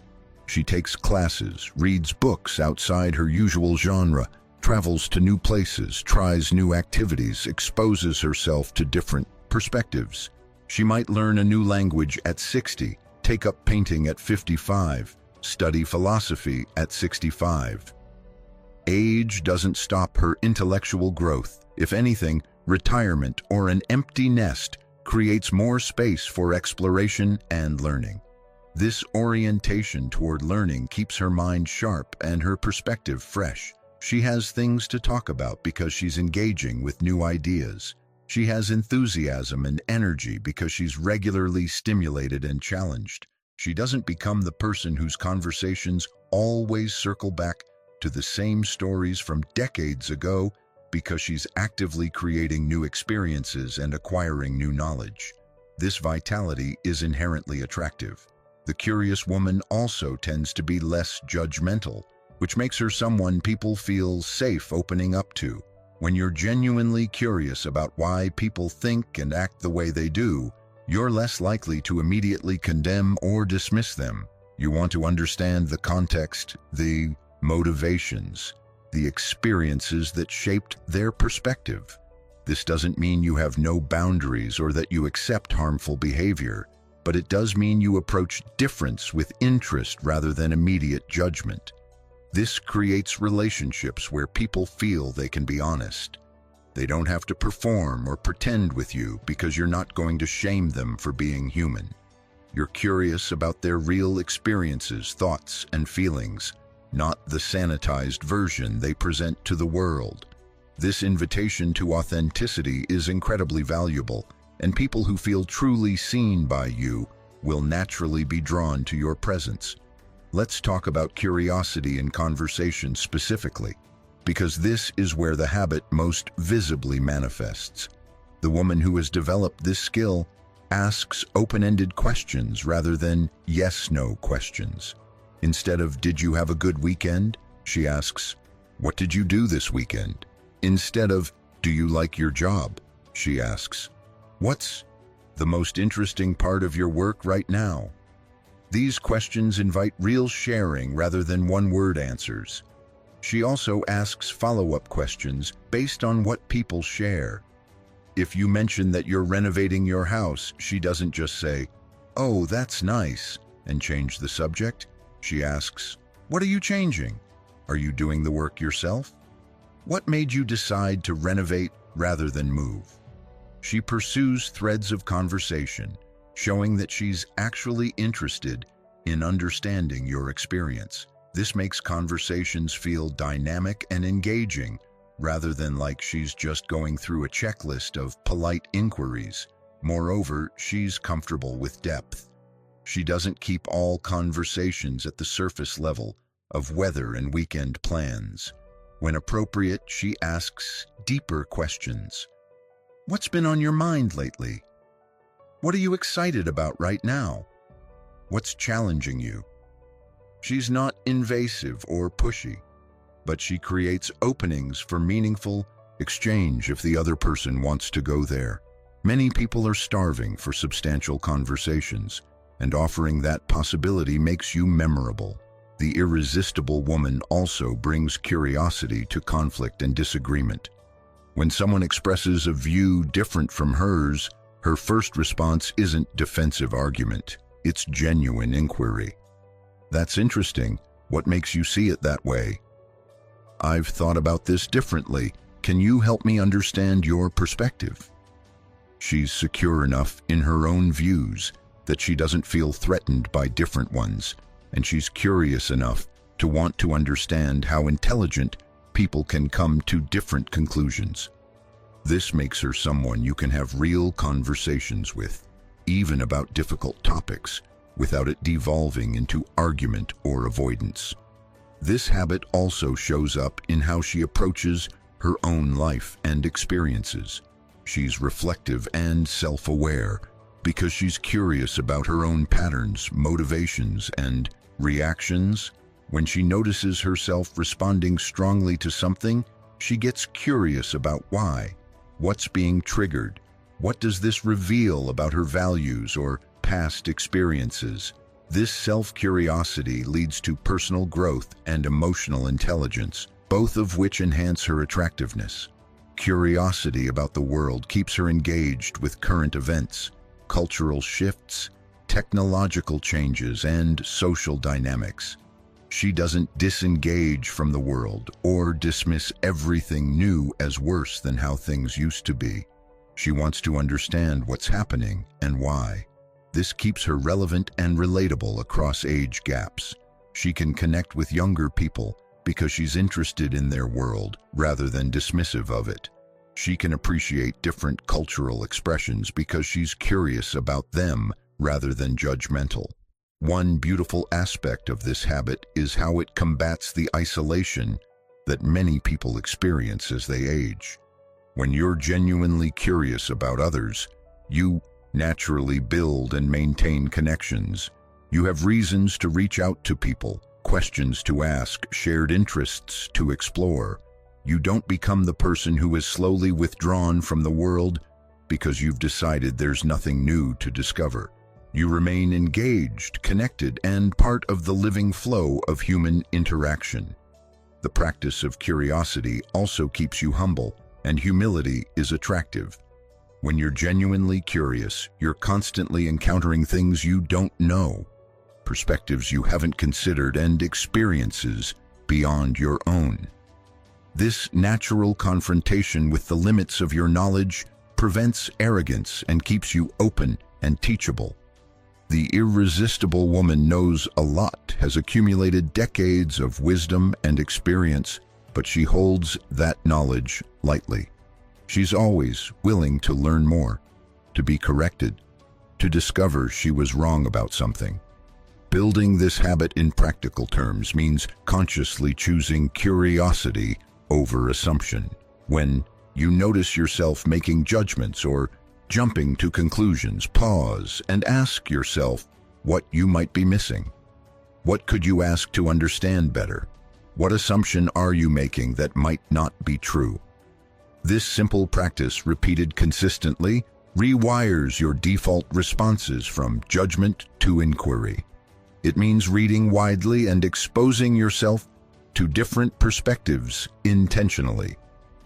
She takes classes, reads books outside her usual genre, travels to new places, tries new activities, exposes herself to different perspectives. She might learn a new language at 60, take up painting at 55, study philosophy at 65. Age doesn't stop her intellectual growth. If anything, retirement or an empty nest creates more space for exploration and learning. This orientation toward learning keeps her mind sharp and her perspective fresh. She has things to talk about because she's engaging with new ideas. She has enthusiasm and energy because she's regularly stimulated and challenged. She doesn't become the person whose conversations always circle back to the same stories from decades ago because she's actively creating new experiences and acquiring new knowledge. This vitality is inherently attractive. The curious woman also tends to be less judgmental, which makes her someone people feel safe opening up to. When you're genuinely curious about why people think and act the way they do, you're less likely to immediately condemn or dismiss them. You want to understand the context, the motivations, the experiences that shaped their perspective. This doesn't mean you have no boundaries or that you accept harmful behavior, but it does mean you approach difference with interest rather than immediate judgment. This creates relationships where people feel they can be honest. They don't have to perform or pretend with you because you're not going to shame them for being human. You're curious about their real experiences, thoughts, and feelings, not the sanitized version they present to the world. This invitation to authenticity is incredibly valuable, and people who feel truly seen by you will naturally be drawn to your presence. Let's talk about curiosity in conversation specifically, because this is where the habit most visibly manifests. The woman who has developed this skill asks open-ended questions rather than yes-no questions. Instead of, "Did you have a good weekend?" she asks, "What did you do this weekend?" Instead of, "Do you like your job?" she asks, "What's the most interesting part of your work right now?" These questions invite real sharing rather than one-word answers. She also asks follow-up questions based on what people share. If you mention that you're renovating your house, she doesn't just say, "Oh, that's nice," and change the subject. She asks, "What are you changing? Are you doing the work yourself? What made you decide to renovate rather than move?" She pursues threads of conversation, showing that she's actually interested in understanding your experience. This makes conversations feel dynamic and engaging, rather than like she's just going through a checklist of polite inquiries. Moreover, she's comfortable with depth. She doesn't keep all conversations at the surface level of weather and weekend plans. When appropriate, she asks deeper questions. What's been on your mind lately? What are you excited about right now? What's challenging you? She's not invasive or pushy, but she creates openings for meaningful exchange if the other person wants to go there. Many people are starving for substantial conversations, and offering that possibility makes you memorable. The irresistible woman also brings curiosity to conflict and disagreement. When someone expresses a view different from hers, her first response isn't defensive argument, it's genuine inquiry. That's interesting. What makes you see it that way? I've thought about this differently. Can you help me understand your perspective? She's secure enough in her own views that she doesn't feel threatened by different ones, and she's curious enough to want to understand how intelligent people can come to different conclusions. This makes her someone you can have real conversations with, even about difficult topics, without it devolving into argument or avoidance. This habit also shows up in how she approaches her own life and experiences. She's reflective and self-aware because she's curious about her own patterns, motivations, and reactions. When she notices herself responding strongly to something, she gets curious about why. What's being triggered? What does this reveal about her values or past experiences? This self-curiosity leads to personal growth and emotional intelligence, both of which enhance her attractiveness. Curiosity about the world keeps her engaged with current events, cultural shifts, technological changes, and social dynamics. She doesn't disengage from the world or dismiss everything new as worse than how things used to be. She wants to understand what's happening and why. This keeps her relevant and relatable across age gaps. She can connect with younger people because she's interested in their world rather than dismissive of it. She can appreciate different cultural expressions because she's curious about them rather than judgmental. One beautiful aspect of this habit is how it combats the isolation that many people experience as they age. When you're genuinely curious about others, you naturally build and maintain connections. You have reasons to reach out to people, questions to ask, shared interests to explore. You don't become the person who is slowly withdrawn from the world because you've decided there's nothing new to discover. You remain engaged, connected, and part of the living flow of human interaction. The practice of curiosity also keeps you humble, and humility is attractive. When you're genuinely curious, you're constantly encountering things you don't know, perspectives you haven't considered, and experiences beyond your own. This natural confrontation with the limits of your knowledge prevents arrogance and keeps you open and teachable. The irresistible woman knows a lot, has accumulated decades of wisdom and experience, but she holds that knowledge lightly. She's always willing to learn more, to be corrected, to discover she was wrong about something. Building this habit in practical terms means consciously choosing curiosity over assumption. When you notice yourself making judgments or jumping to conclusions, pause and ask yourself what you might be missing. What could you ask to understand better? What assumption are you making that might not be true? This simple practice, repeated consistently, rewires your default responses from judgment to inquiry. It means reading widely and exposing yourself to different perspectives intentionally.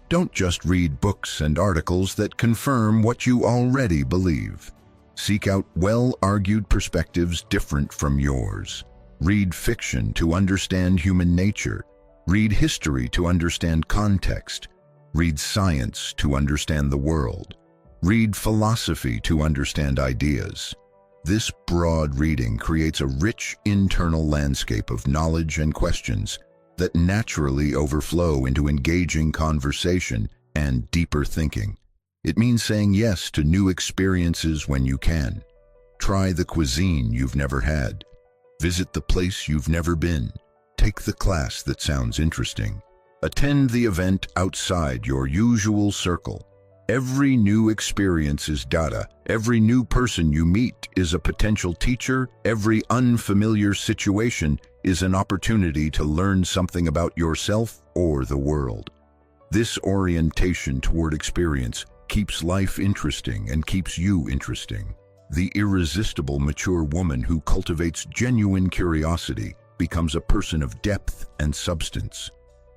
Don't just read books and articles that confirm what you already believe. Seek out well-argued perspectives different from yours. Read fiction to understand human nature. Read history to understand context. Read science to understand the world. Read philosophy to understand ideas. This broad reading creates a rich internal landscape of knowledge and questions that naturally overflow into engaging conversation and deeper thinking. It means saying yes to new experiences when you can. Try the cuisine you've never had. Visit the place you've never been. Take the class that sounds interesting. Attend the event outside your usual circle. Every new experience is data. Every new person you meet is a potential teacher. Every unfamiliar situation is an opportunity to learn something about yourself or the world. This orientation toward experience keeps life interesting and keeps you interesting. The irresistible mature woman who cultivates genuine curiosity becomes a person of depth and substance.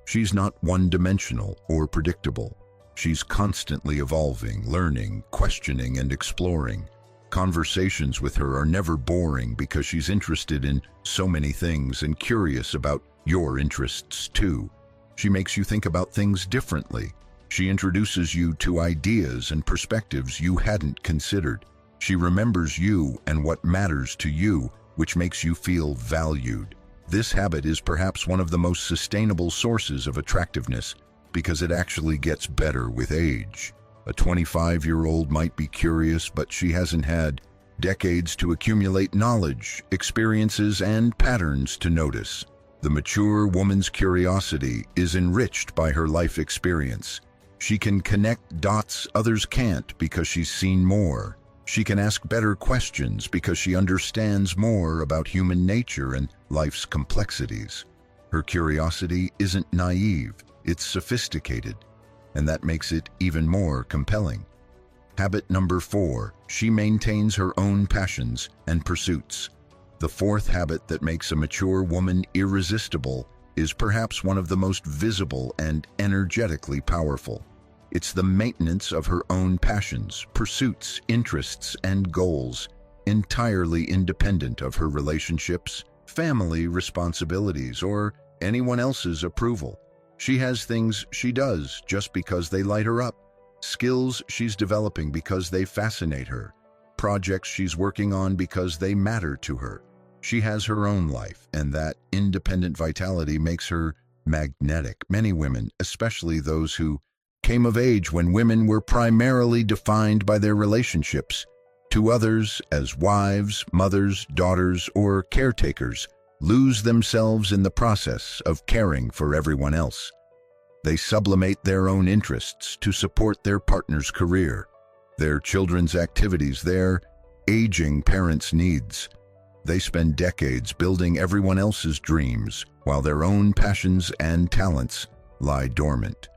She's not one-dimensional or predictable. She's constantly evolving, learning, questioning, and exploring. Conversations with her are never boring because she's interested in so many things and curious about your interests too. She makes you think about things differently. She introduces you to ideas and perspectives you hadn't considered. She remembers you and what matters to you, which makes you feel valued. This habit is perhaps one of the most sustainable sources of attractiveness because it actually gets better with age. A 25-year-old might be curious, but she hasn't had decades to accumulate knowledge, experiences, and patterns to notice. The mature woman's curiosity is enriched by her life experience. She can connect dots others can't because she's seen more. She can ask better questions because she understands more about human nature and life's complexities. Her curiosity isn't naive, it's sophisticated, and that makes it even more compelling. Habit number 4, she maintains her own passions and pursuits. The fourth habit that makes a mature woman irresistible is perhaps one of the most visible and energetically powerful. It's the maintenance of her own passions, pursuits, interests, and goals, entirely independent of her relationships, family responsibilities, or anyone else's approval. She has things she does just because they light her up, skills she's developing because they fascinate her, projects she's working on because they matter to her. She has her own life, and that independent vitality makes her magnetic. Many women, especially those who came of age when women were primarily defined by their relationships to others as wives, mothers, daughters, or caretakers, lose themselves in the process of caring for everyone else. They sublimate their own interests to support their partner's career, their children's activities, their aging parents' needs. They spend decades building everyone else's dreams while their own passions and talents lie dormant.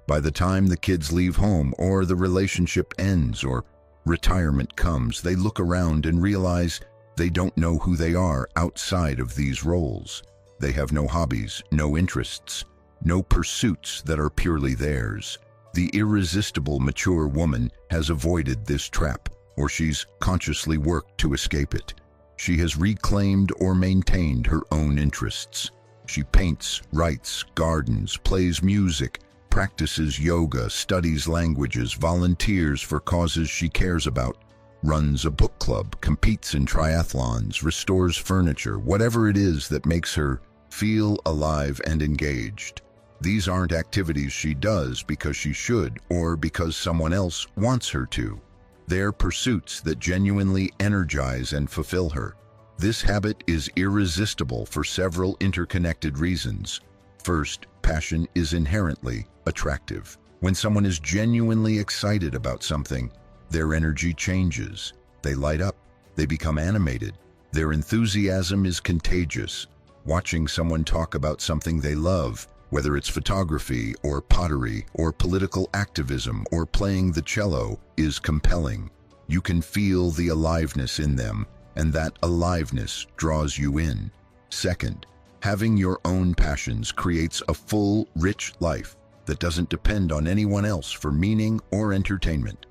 By the time the kids leave home or the relationship ends or retirement comes, they look around and realize they don't know who they are outside of these roles. They have no hobbies, no interests, no pursuits that are purely theirs. The irresistible mature woman has avoided this trap, or she's consciously worked to escape it. She has reclaimed or maintained her own interests. She paints, writes, gardens, plays music, practices yoga, studies languages, volunteers for causes she cares about, runs a book club, competes in triathlons, restores furniture, whatever it is that makes her feel alive and engaged. These aren't activities she does because she should or because someone else wants her to. They're pursuits that genuinely energize and fulfill her. This habit is irresistible for several interconnected reasons. First, passion is inherently attractive. When someone is genuinely excited about something, their energy changes. They light up. They become animated. Their enthusiasm is contagious. Watching someone talk about something they love, whether it's photography or pottery or political activism or playing the cello, is compelling. You can feel the aliveness in them, and that aliveness draws you in. Second, having your own passions creates a full, rich life that doesn't depend on anyone else for meaning or entertainment.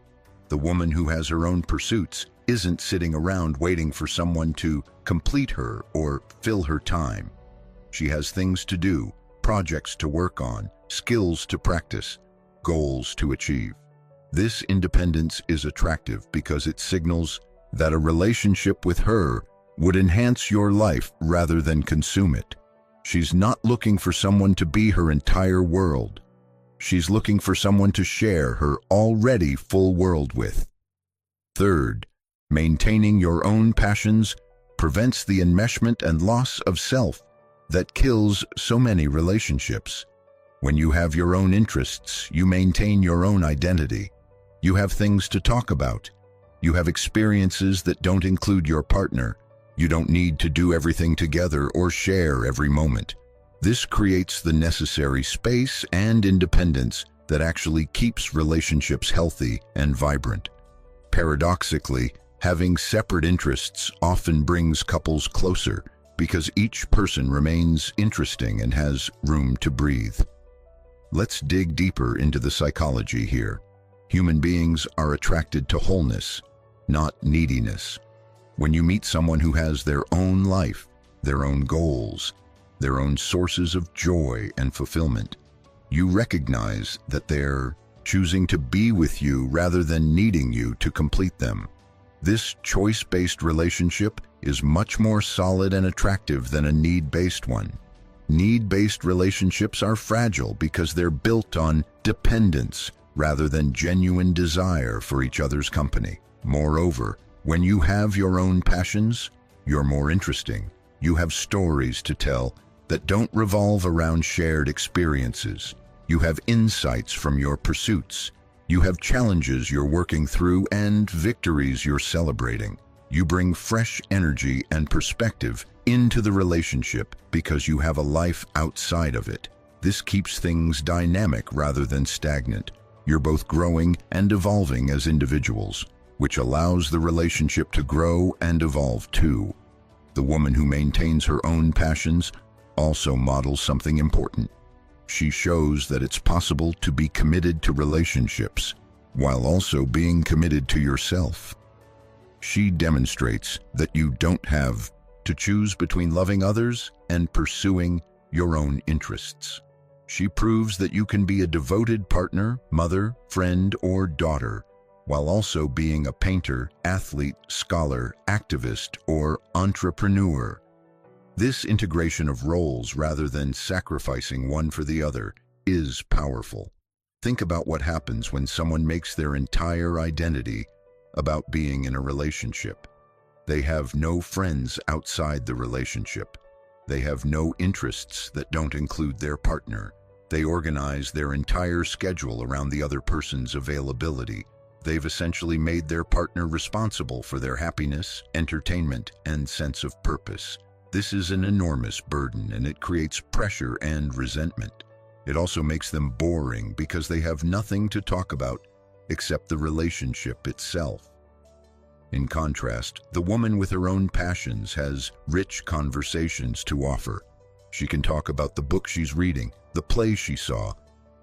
The woman who has her own pursuits isn't sitting around waiting for someone to complete her or fill her time. She has things to do, projects to work on, skills to practice, goals to achieve. This independence is attractive because it signals that a relationship with her would enhance your life rather than consume it. She's not looking for someone to be her entire world. She's looking for someone to share her already full world with. Third, maintaining your own passions prevents the enmeshment and loss of self that kills so many relationships. When you have your own interests, you maintain your own identity. You have things to talk about. You have experiences that don't include your partner. You don't need to do everything together or share every moment. This creates the necessary space and independence that actually keeps relationships healthy and vibrant. Paradoxically, having separate interests often brings couples closer because each person remains interesting and has room to breathe. Let's dig deeper into the psychology here. Human beings are attracted to wholeness, not neediness. When you meet someone who has their own life, their own goals, their own sources of joy and fulfillment, you recognize that they're choosing to be with you rather than needing you to complete them. This choice-based relationship is much more solid and attractive than a need-based one. Need-based relationships are fragile because they're built on dependence rather than genuine desire for each other's company. Moreover, when you have your own passions, you're more interesting. You have stories to tell that don't revolve around shared experiences. You have insights from your pursuits. You have challenges you're working through and victories you're celebrating. You bring fresh energy and perspective into the relationship because you have a life outside of it. This keeps things dynamic rather than stagnant. You're both growing and evolving as individuals, which allows the relationship to grow and evolve too. The woman who maintains her own passions also models something important. She shows that it's possible to be committed to relationships while also being committed to yourself. She demonstrates that you don't have to choose between loving others and pursuing your own interests. She proves that you can be a devoted partner, mother, friend, or daughter, while also being a painter, athlete, scholar, activist, or entrepreneur. This integration of roles rather than sacrificing one for the other is powerful. Think about what happens when someone makes their entire identity about being in a relationship. They have no friends outside the relationship. They have no interests that don't include their partner. They organize their entire schedule around the other person's availability. They've essentially made their partner responsible for their happiness, entertainment, and sense of purpose. This is an enormous burden, and it creates pressure and resentment. It also makes them boring because they have nothing to talk about except the relationship itself. In contrast, the woman with her own passions has rich conversations to offer. She can talk about the book she's reading, the play she saw,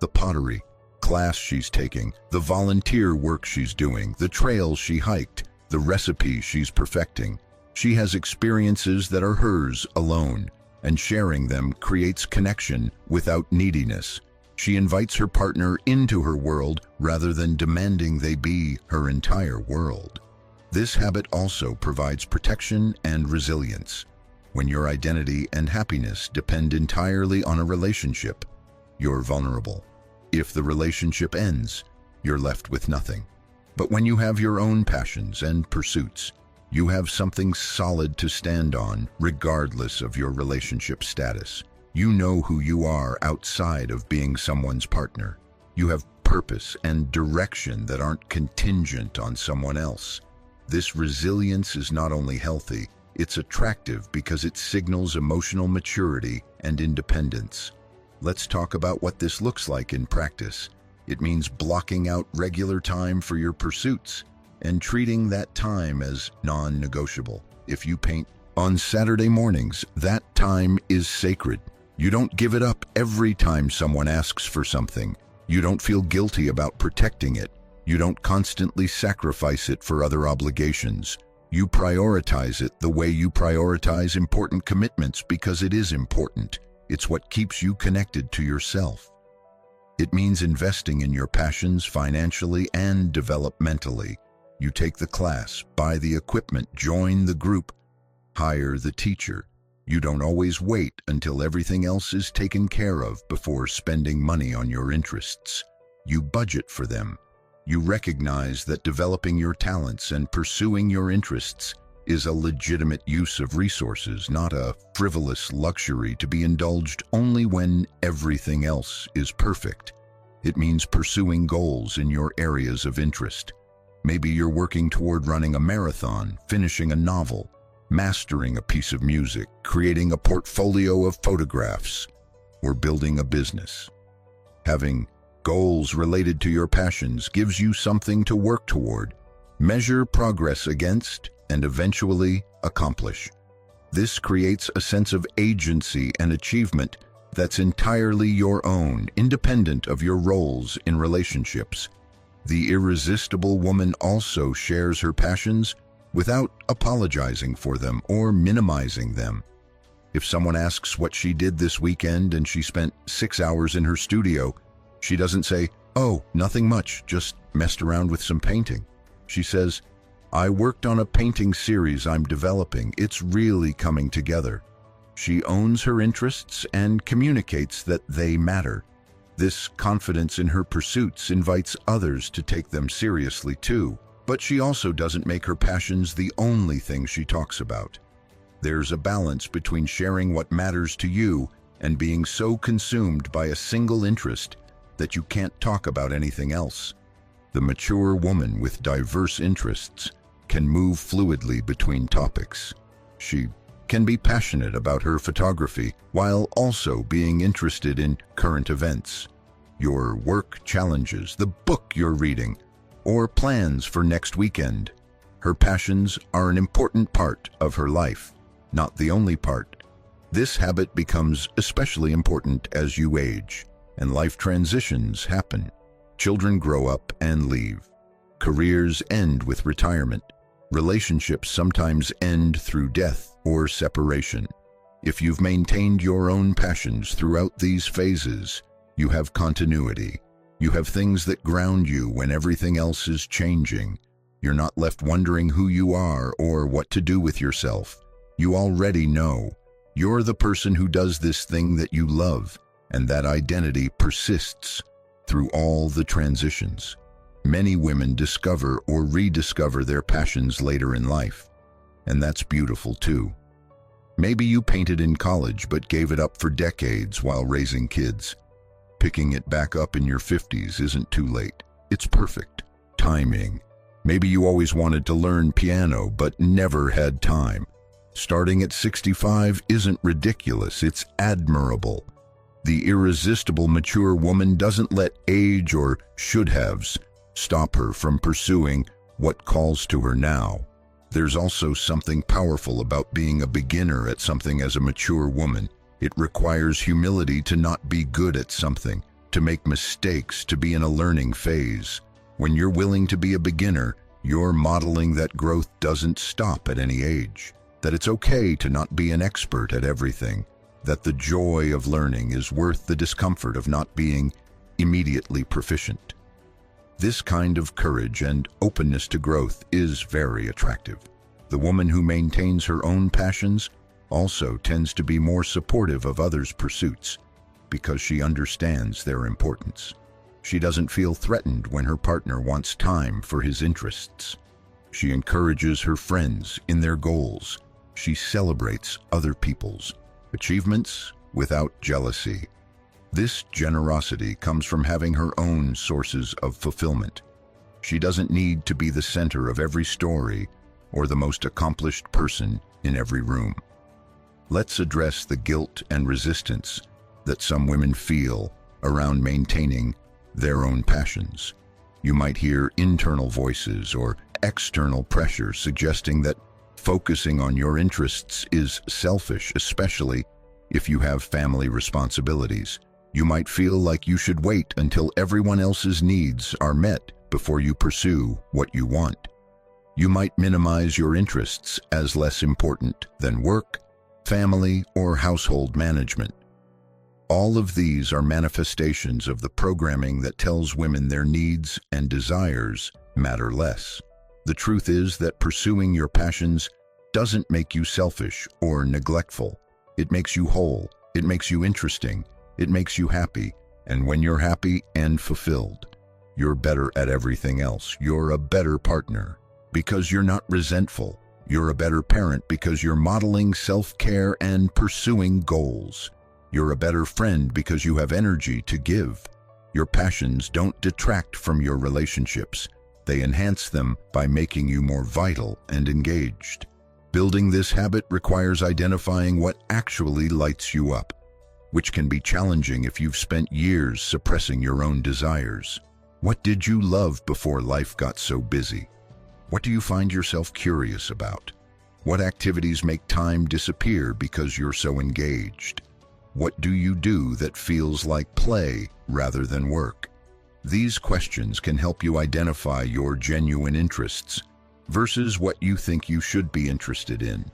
the pottery class she's taking, the volunteer work she's doing, the trails she hiked, the recipe she's perfecting. She has experiences that are hers alone, and sharing them creates connection without neediness. She invites her partner into her world rather than demanding they be her entire world. This habit also provides protection and resilience. When your identity and happiness depend entirely on a relationship, you're vulnerable. If the relationship ends, you're left with nothing. But when you have your own passions and pursuits, you have something solid to stand on, regardless of your relationship status. You know who you are outside of being someone's partner. You have purpose and direction that aren't contingent on someone else. This resilience is not only healthy, it's attractive because it signals emotional maturity and independence. Let's talk about what this looks like in practice. It means blocking out regular time for your pursuits and treating that time as non-negotiable. If you paint on Saturday mornings, that time is sacred. You don't give it up every time someone asks for something. You don't feel guilty about protecting it. You don't constantly sacrifice it for other obligations. You prioritize it the way you prioritize important commitments because it is important. It's what keeps you connected to yourself. It means investing in your passions financially and developmentally. You take the class, buy the equipment, join the group, hire the teacher. You don't always wait until everything else is taken care of before spending money on your interests. You budget for them. You recognize that developing your talents and pursuing your interests is a legitimate use of resources, not a frivolous luxury to be indulged only when everything else is perfect. It means pursuing goals in your areas of interest. Maybe you're working toward running a marathon, finishing a novel, mastering a piece of music, creating a portfolio of photographs, or building a business. Having Goals related to your passions gives you something to work toward, measure progress against, and eventually accomplish. This creates a sense of agency and achievement that's entirely your own, independent of your roles in relationships. The irresistible woman also shares her passions without apologizing for them or minimizing them. If someone asks what she did this weekend and she spent 6 hours in her studio, she doesn't say, "Oh, nothing much, just messed around with some painting." She says, "I worked on a painting series I'm developing. It's really coming together." She owns her interests and communicates that they matter. This confidence in her pursuits invites others to take them seriously too. But she also doesn't make her passions the only thing she talks about. There's a balance between sharing what matters to you and being so consumed by a single interest that you can't talk about anything else. The mature woman with diverse interests can move fluidly between topics. She can be passionate about her photography while also being interested in current events, your work challenges, the book you're reading, or plans for next weekend. Her passions are an important part of her life, not the only part. This habit becomes especially important as you age and life transitions happen. Children grow up and leave. Careers end with retirement. Relationships sometimes end through death or separation. If you've maintained your own passions throughout these phases, you have continuity. You have things that ground you when everything else is changing. You're not left wondering who you are or what to do with yourself. You already know. You're the person who does this thing that you love, and that identity persists through all the transitions. Many women discover or rediscover their passions later in life, and that's beautiful too. Maybe you painted in college but gave it up for decades while raising kids. Picking it back up in your 50s isn't too late. It's perfect timing. Maybe you always wanted to learn piano but never had time. Starting at 65 isn't ridiculous, it's admirable. The irresistible mature woman doesn't let age or should-haves stop her from pursuing what calls to her now. There's also something powerful about being a beginner at something as a mature woman. It requires humility to not be good at something, to make mistakes, to be in a learning phase. When you're willing to be a beginner, you're modeling that growth doesn't stop at any age, that it's okay to not be an expert at everything, that the joy of learning is worth the discomfort of not being immediately proficient. This kind of courage and openness to growth is very attractive. The woman who maintains her own passions also tends to be more supportive of others' pursuits because she understands their importance. She doesn't feel threatened when her partner wants time for his interests. She encourages her friends in their goals. She celebrates other people's achievements without jealousy. This generosity comes from having her own sources of fulfillment. She doesn't need to be the center of every story or the most accomplished person in every room. Let's address the guilt and resistance that some women feel around maintaining their own passions. You might hear internal voices or external pressure suggesting that focusing on your interests is selfish, especially if you have family responsibilities. You might feel like you should wait until everyone else's needs are met before you pursue what you want. You might minimize your interests as less important than work, family, or household management. All of these are manifestations of the programming that tells women their needs and desires matter less. The truth is that pursuing your passions doesn't make you selfish or neglectful. It makes you whole, it makes you interesting, it makes you happy, and when you're happy and fulfilled, you're better at everything else. You're a better partner because you're not resentful. You're a better parent because you're modeling self-care and pursuing goals. You're a better friend because you have energy to give. Your passions don't detract from your relationships. They enhance them by making you more vital and engaged. Building this habit requires identifying what actually lights you up. which can be challenging if you've spent years suppressing your own desires. What did you love before life got so busy? What do you find yourself curious about? What activities make time disappear because you're so engaged? What do you do that feels like play rather than work? These questions can help you identify your genuine interests versus what you think you should be interested in.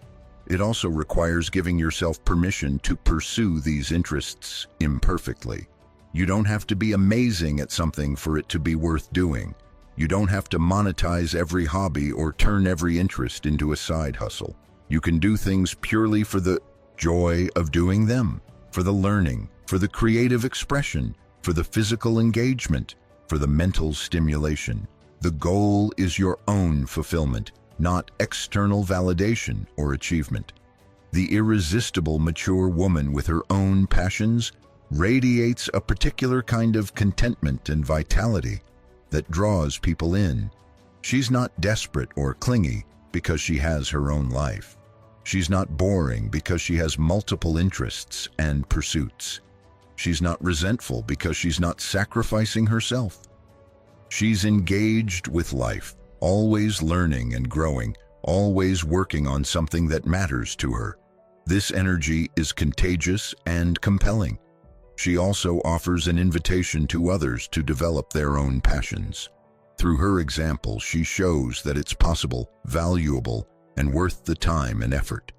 It also requires giving yourself permission to pursue these interests imperfectly. You don't have to be amazing at something for it to be worth doing. You don't have to monetize every hobby or turn every interest into a side hustle. You can do things purely for the joy of doing them, for the learning, for the creative expression, for the physical engagement, for the mental stimulation. The goal is your own fulfillment, not external validation or achievement. The irresistible mature woman with her own passions radiates a particular kind of contentment and vitality that draws people in. She's not desperate or clingy because she has her own life. She's not boring because she has multiple interests and pursuits. She's not resentful because she's not sacrificing herself. She's engaged with life, always learning and growing, always working on something that matters to her. This energy is contagious and compelling. She also offers an invitation to others to develop their own passions. Through her example, she shows that it's possible, valuable, and worth the time and effort.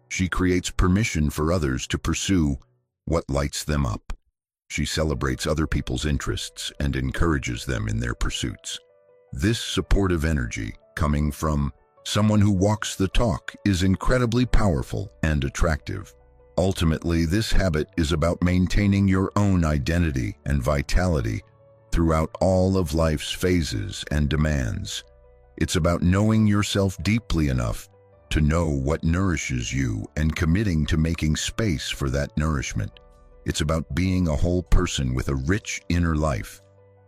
She creates permission for others to pursue what lights them up. She celebrates other people's interests and encourages them in their pursuits. This supportive energy, coming from someone who walks the talk, is incredibly powerful and attractive. Ultimately, this habit is about maintaining your own identity and vitality throughout all of life's phases and demands. It's about knowing yourself deeply enough to know what nourishes you and committing to making space for that nourishment. It's about being a whole person with a rich inner life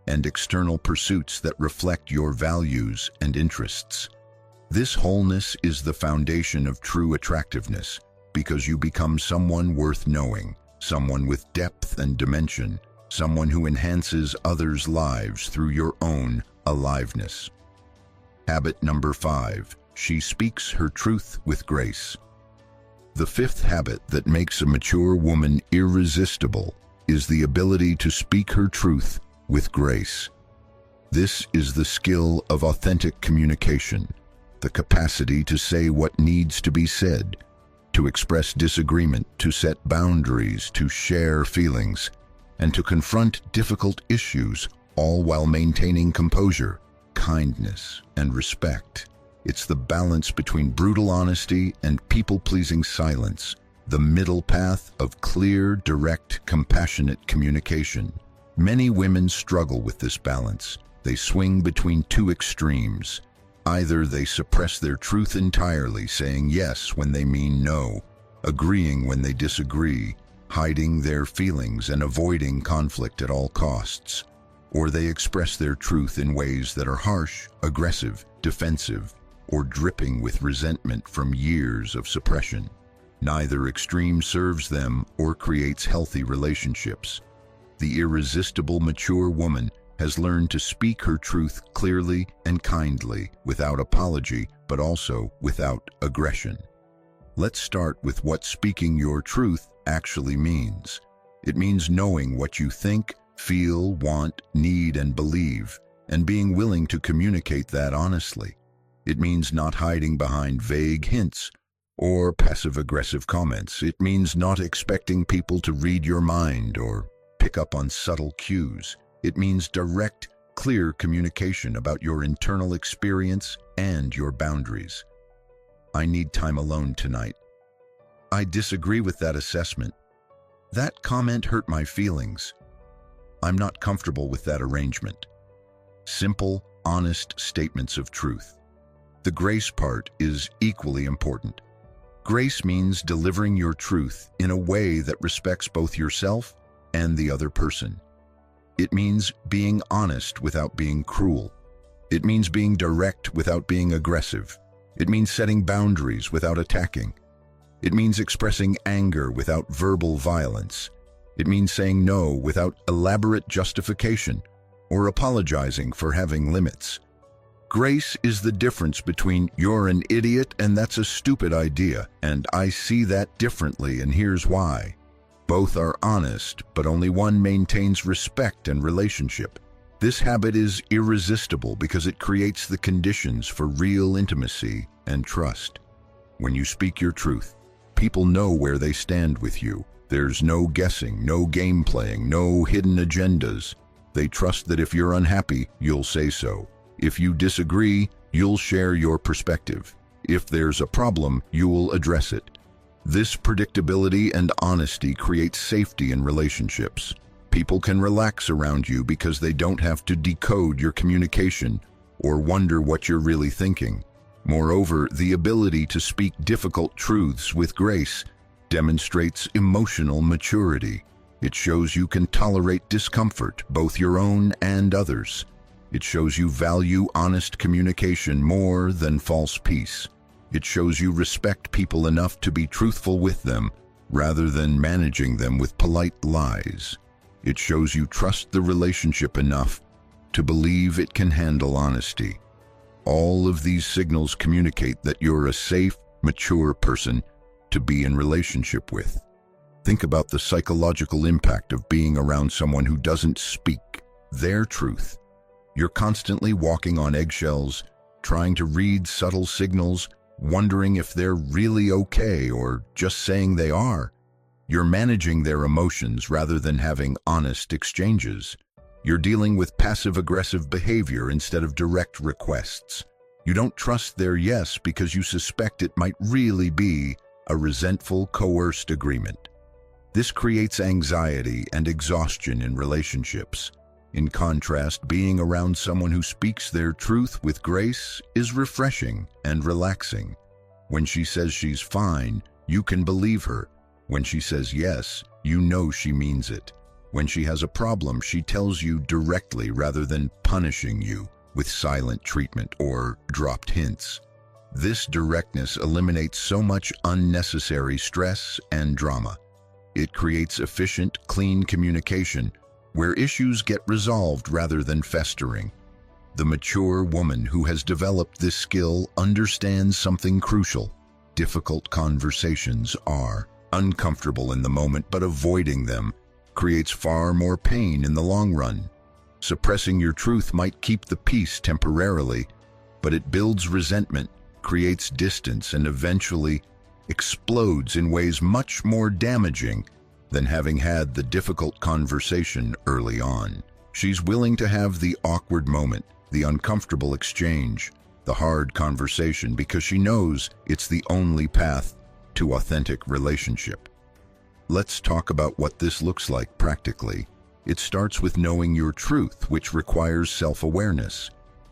and external pursuits that reflect your values and interests. This wholeness is the foundation of true attractiveness, because you become someone worth knowing, someone with depth and dimension, someone who enhances others' lives through your own aliveness. Habit number 5, she speaks her truth with grace. The fifth habit that makes a mature woman irresistible is the ability to speak her truth with grace. This is the skill of authentic communication, the capacity to say what needs to be said, to express disagreement, to set boundaries, to share feelings, and to confront difficult issues, all while maintaining composure, kindness, and respect. It's the balance between brutal honesty and people-pleasing silence, the middle path of clear, direct, compassionate communication. Many women struggle with this balance. They swing between two extremes. Either they suppress their truth entirely, saying yes when they mean no, agreeing when they disagree, hiding their feelings and avoiding conflict at all costs, or they express their truth in ways that are harsh, aggressive, defensive, or dripping with resentment from years of suppression. Neither extreme serves them or creates healthy relationships. The irresistible mature woman has learned to speak her truth clearly and kindly, without apology, but also without aggression. Let's start with what speaking your truth actually means. It means knowing what you think, feel, want, need, and believe, and being willing to communicate that honestly. It means not hiding behind vague hints or passive-aggressive comments. It means not expecting people to read your mind or pick up on subtle cues. It means direct, clear communication about your internal experience and your boundaries. I need time alone tonight. I disagree with that assessment. That comment hurt my feelings. I'm not comfortable with that arrangement. Simple, honest statements of truth. The grace part is equally important. Grace means delivering your truth in a way that respects both yourself and the other person. It means being honest without being cruel. It means being direct without being aggressive. It means setting boundaries without attacking. It means expressing anger without verbal violence. It means saying no without elaborate justification or apologizing for having limits. Grace is the difference between "you're an idiot and that's a stupid idea" and "I see that differently and here's why." Both are honest, but only one maintains respect and relationship. This habit is irresistible because it creates the conditions for real intimacy and trust. When you speak your truth, people know where they stand with you. There's no guessing, no game playing, no hidden agendas. They trust that if you're unhappy, you'll say so. If you disagree, you'll share your perspective. If there's a problem, you'll address it. This predictability and honesty creates safety in relationships. People can relax around you because they don't have to decode your communication or wonder what you're really thinking. Moreover, the ability to speak difficult truths with grace demonstrates emotional maturity. It shows you can tolerate discomfort, both your own and others. It shows you value honest communication more than false peace. It shows you respect people enough to be truthful with them, rather than managing them with polite lies. It shows you trust the relationship enough to believe it can handle honesty. All of these signals communicate that you're a safe, mature person to be in relationship with. Think about the psychological impact of being around someone who doesn't speak their truth. You're constantly walking on eggshells, trying to read subtle signals, wondering if they're really okay or just saying they are. You're managing their emotions rather than having honest exchanges. You're dealing with passive-aggressive behavior instead of direct requests. You don't trust their yes because you suspect it might really be a resentful, coerced agreement. This creates anxiety and exhaustion in relationships. In contrast, being around someone who speaks their truth with grace is refreshing and relaxing. When she says she's fine, you can believe her. When she says yes, you know she means it. When she has a problem, she tells you directly rather than punishing you with silent treatment or dropped hints. This directness eliminates so much unnecessary stress and drama. It creates efficient, clean communication where issues get resolved rather than festering. The mature woman who has developed this skill understands something crucial. Difficult conversations are uncomfortable in the moment, but avoiding them creates far more pain in the long run. Suppressing your truth might keep the peace temporarily, but it builds resentment, creates distance, and eventually explodes in ways much more damaging than having had the difficult conversation early on. She's willing to have the awkward moment, the uncomfortable exchange, the hard conversation because she knows it's the only path to authentic relationship. Let's talk about what this looks like practically. It starts with knowing your truth, which requires self-awareness.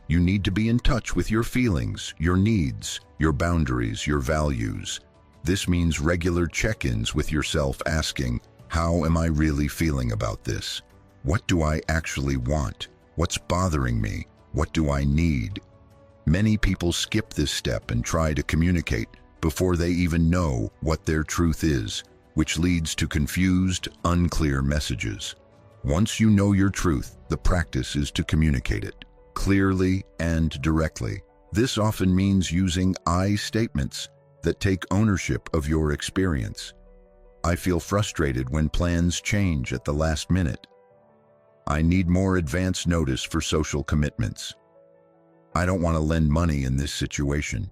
You need to be in touch with your feelings, your needs, your boundaries, your values. This means regular check-ins with yourself asking, how am I really feeling about this? What do I actually want? What's bothering me? What do I need? Many people skip this step and try to communicate before they even know what their truth is, which leads to confused, unclear messages. Once you know your truth, the practice is to communicate it clearly and directly. This often means using I statements that take ownership of your experience. I feel frustrated when plans change at the last minute. I need more advance notice for social commitments. I don't want to lend money in this situation.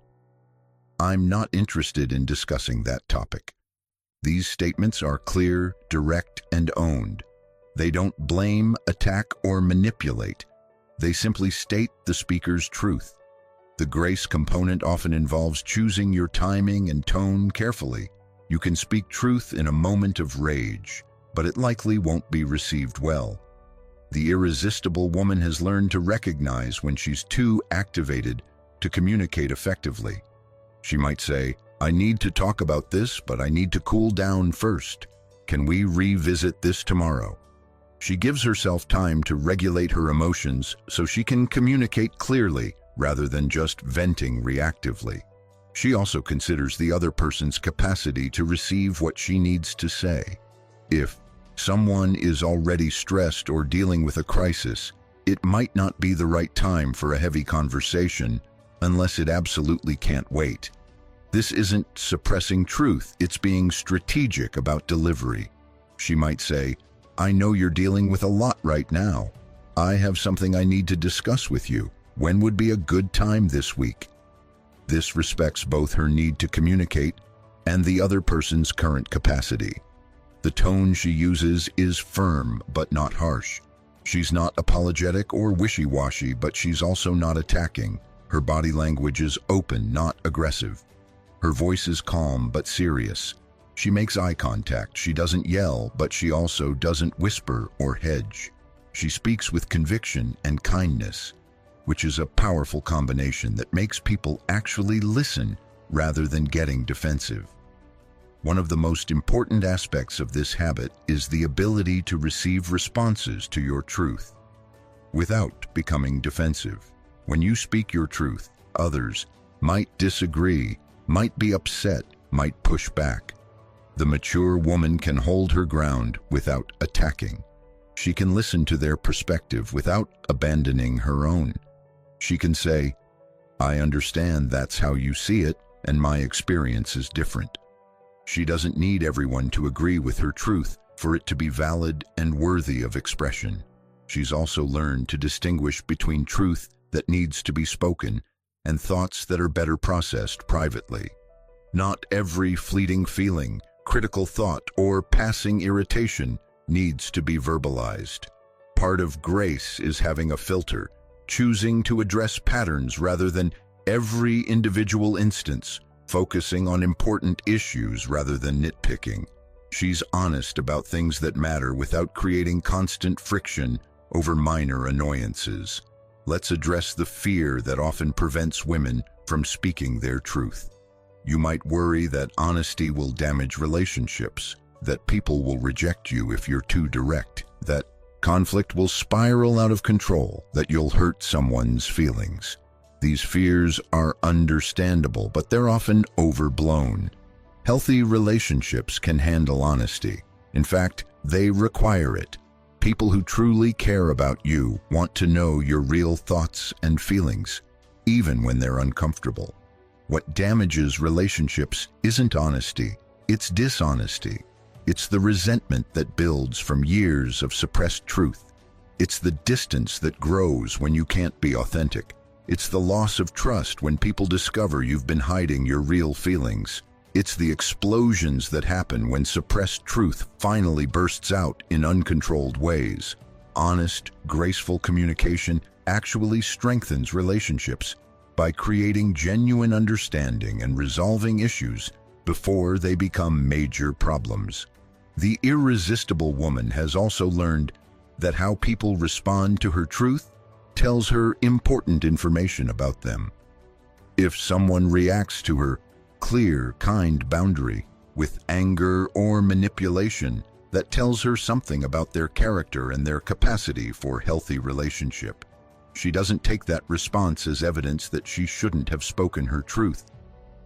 I'm not interested in discussing that topic. These statements are clear, direct, and owned. They don't blame, attack, or manipulate. They simply state the speaker's truth. The grace component often involves choosing your timing and tone carefully. You can speak truth in a moment of rage, but it likely won't be received well. The irresistible woman has learned to recognize when she's too activated to communicate effectively. She might say, I need to talk about this, but I need to cool down first. Can we revisit this tomorrow? She gives herself time to regulate her emotions so she can communicate clearly rather than just venting reactively. She also considers the other person's capacity to receive what she needs to say. If someone is already stressed or dealing with a crisis, it might not be the right time for a heavy conversation unless it absolutely can't wait. This isn't suppressing truth, it's being strategic about delivery. She might say, "I know you're dealing with a lot right now. I have something I need to discuss with you. When would be a good time this week?" This respects both her need to communicate and the other person's current capacity. The tone she uses is firm but not harsh. She's not apologetic or wishy-washy, but she's also not attacking. Her body language is open, not aggressive. Her voice is calm but serious. She makes eye contact. She doesn't yell, but she also doesn't whisper or hedge. She speaks with conviction and kindness, which is a powerful combination that makes people actually listen rather than getting defensive. One of the most important aspects of this habit is the ability to receive responses to your truth without becoming defensive. When you speak your truth, others might disagree, might be upset, might push back. The mature woman can hold her ground without attacking. She can listen to their perspective without abandoning her own. She can say, "I understand that's how you see it, and my experience is different." She doesn't need everyone to agree with her truth for it to be valid and worthy of expression. She's also learned to distinguish between truth that needs to be spoken and thoughts that are better processed privately. Not every fleeting feeling, critical thought, or passing irritation needs to be verbalized. Part of grace is having a filter, choosing to address patterns rather than every individual instance, focusing on important issues rather than nitpicking. She's honest about things that matter without creating constant friction over minor annoyances. Let's address the fear that often prevents women from speaking their truth. You might worry that honesty will damage relationships, that people will reject you if you're too direct, that conflict will spiral out of control, that you'll hurt someone's feelings. These fears are understandable, but they're often overblown. Healthy relationships can handle honesty. In fact, they require it. People who truly care about you want to know your real thoughts and feelings, even when they're uncomfortable. What damages relationships isn't honesty, it's dishonesty. It's the resentment that builds from years of suppressed truth. It's the distance that grows when you can't be authentic. It's the loss of trust when people discover you've been hiding your real feelings. It's the explosions that happen when suppressed truth finally bursts out in uncontrolled ways. Honest, graceful communication actually strengthens relationships by creating genuine understanding and resolving issues before they become major problems. The irresistible woman has also learned that how people respond to her truth tells her important information about them. If someone reacts to her clear, kind boundary with anger or manipulation, that tells her something about their character and their capacity for healthy relationship. She doesn't take that response as evidence that she shouldn't have spoken her truth.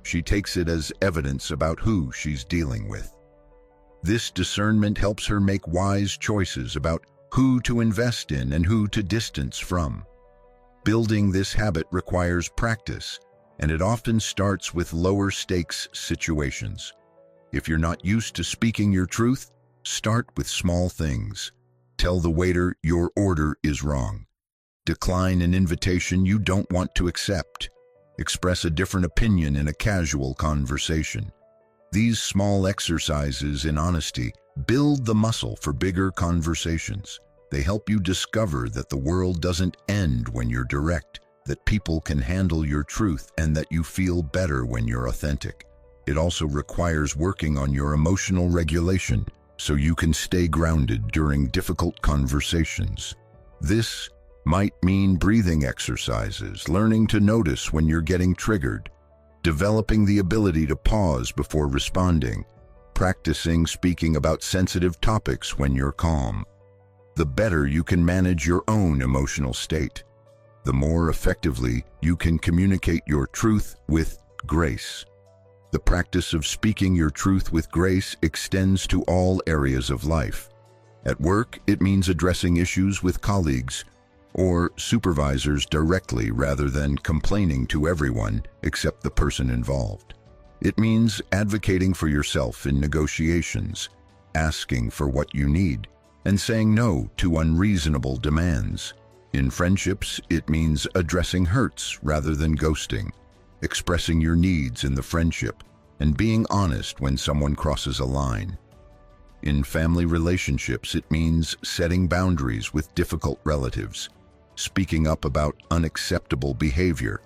She takes it as evidence about who she's dealing with. This discernment helps her make wise choices about who to invest in and who to distance from. Building this habit requires practice, and it often starts with lower stakes situations. If you're not used to speaking your truth, start with small things. Tell the waiter your order is wrong. Decline an invitation you don't want to accept. Express a different opinion in a casual conversation. These small exercises in honesty build the muscle for bigger conversations. They help you discover that the world doesn't end when you're direct, that people can handle your truth, and that you feel better when you're authentic. It also requires working on your emotional regulation so you can stay grounded during difficult conversations. This might mean breathing exercises, learning to notice when you're getting triggered, developing the ability to pause before responding, practicing speaking about sensitive topics when you're calm. The better you can manage your own emotional state, the more effectively you can communicate your truth with grace. The practice of speaking your truth with grace extends to all areas of life. At work, it means addressing issues with colleagues or supervisors directly rather than complaining to everyone except the person involved. It means advocating for yourself in negotiations, asking for what you need, and saying no to unreasonable demands. In friendships, it means addressing hurts rather than ghosting, expressing your needs in the friendship, and being honest when someone crosses a line. In family relationships, it means setting boundaries with difficult relatives, speaking up about unacceptable behavior,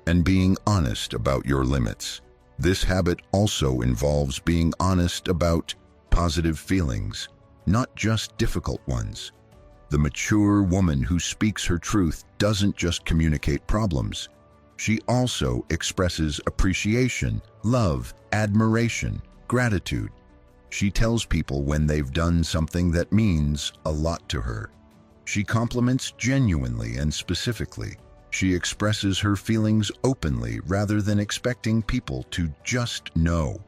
and being honest about your limits. This habit also involves being honest about positive feelings, not just difficult ones. The mature woman who speaks her truth doesn't just communicate problems. She also expresses appreciation, love, admiration, gratitude. She tells people when they've done something that means a lot to her. She compliments genuinely and specifically. She expresses her feelings openly rather than expecting people to just know.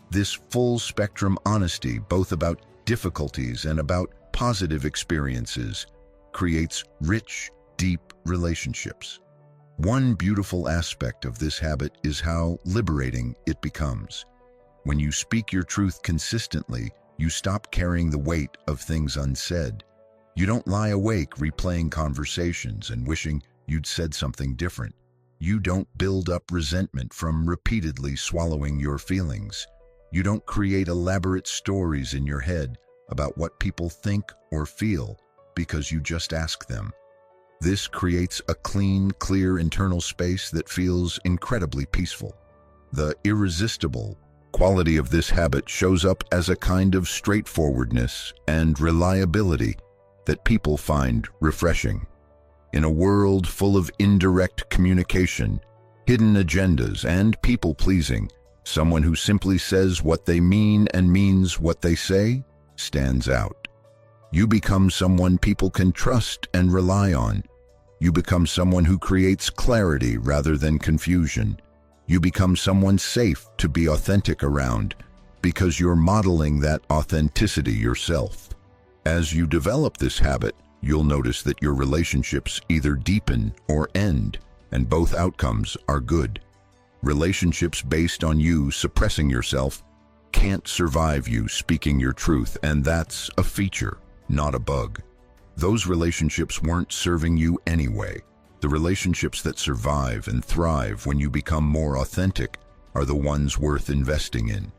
This full-spectrum honesty, both about difficulties and about positive experiences, creates rich, deep relationships. One beautiful aspect of this habit is how liberating it becomes. When you speak your truth consistently, you stop carrying the weight of things unsaid. You don't lie awake replaying conversations and wishing you'd said something different. You don't build up resentment from repeatedly swallowing your feelings. You don't create elaborate stories in your head about what people think or feel because you just ask them. This creates a clean, clear internal space that feels incredibly peaceful. The irresistible quality of this habit shows up as a kind of straightforwardness and reliability that people find refreshing. In a world full of indirect communication, hidden agendas, and people-pleasing, someone who simply says what they mean and means what they say stands out. You become someone people can trust and rely on. You become someone who creates clarity rather than confusion. You become someone safe to be authentic around because you're modeling that authenticity yourself. As you develop this habit, you'll notice that your relationships either deepen or end, and both outcomes are good. Relationships based on you suppressing yourself can't survive you speaking your truth, and that's a feature, not a bug. Those relationships weren't serving you anyway. The relationships that survive and thrive when you become more authentic are the ones worth investing in.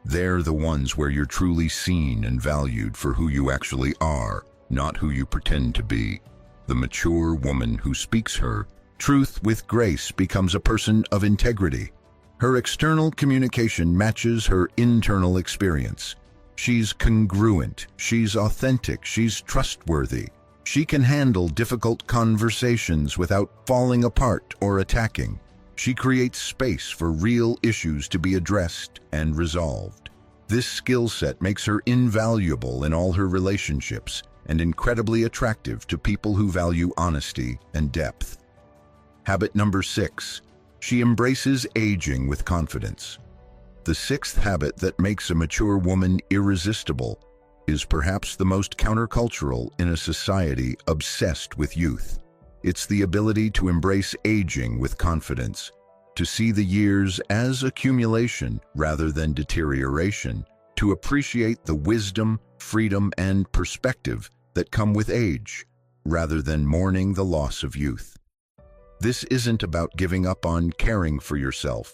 They're the ones where you're truly seen and valued for who you actually are, not who you pretend to be. The mature woman who speaks her truth with grace becomes a person of integrity. Her external communication matches her internal experience. She's congruent, she's authentic, she's trustworthy. She can handle difficult conversations without falling apart or attacking. She creates space for real issues to be addressed and resolved. This skill set makes her invaluable in all her relationships and incredibly attractive to people who value honesty and depth. Habit number 6. She embraces aging with confidence. The sixth habit that makes a mature woman irresistible is perhaps the most countercultural in a society obsessed with youth. It's the ability to embrace aging with confidence, to see the years as accumulation rather than deterioration, to appreciate the wisdom, freedom, and perspective that come with age, rather than mourning the loss of youth. This isn't about giving up on caring for yourself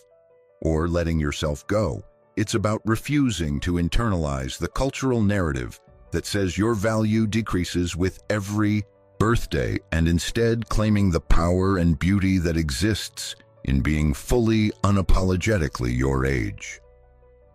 or letting yourself go. It's about refusing to internalize the cultural narrative that says your value decreases with every birthday and instead claiming the power and beauty that exists in being fully, unapologetically your age.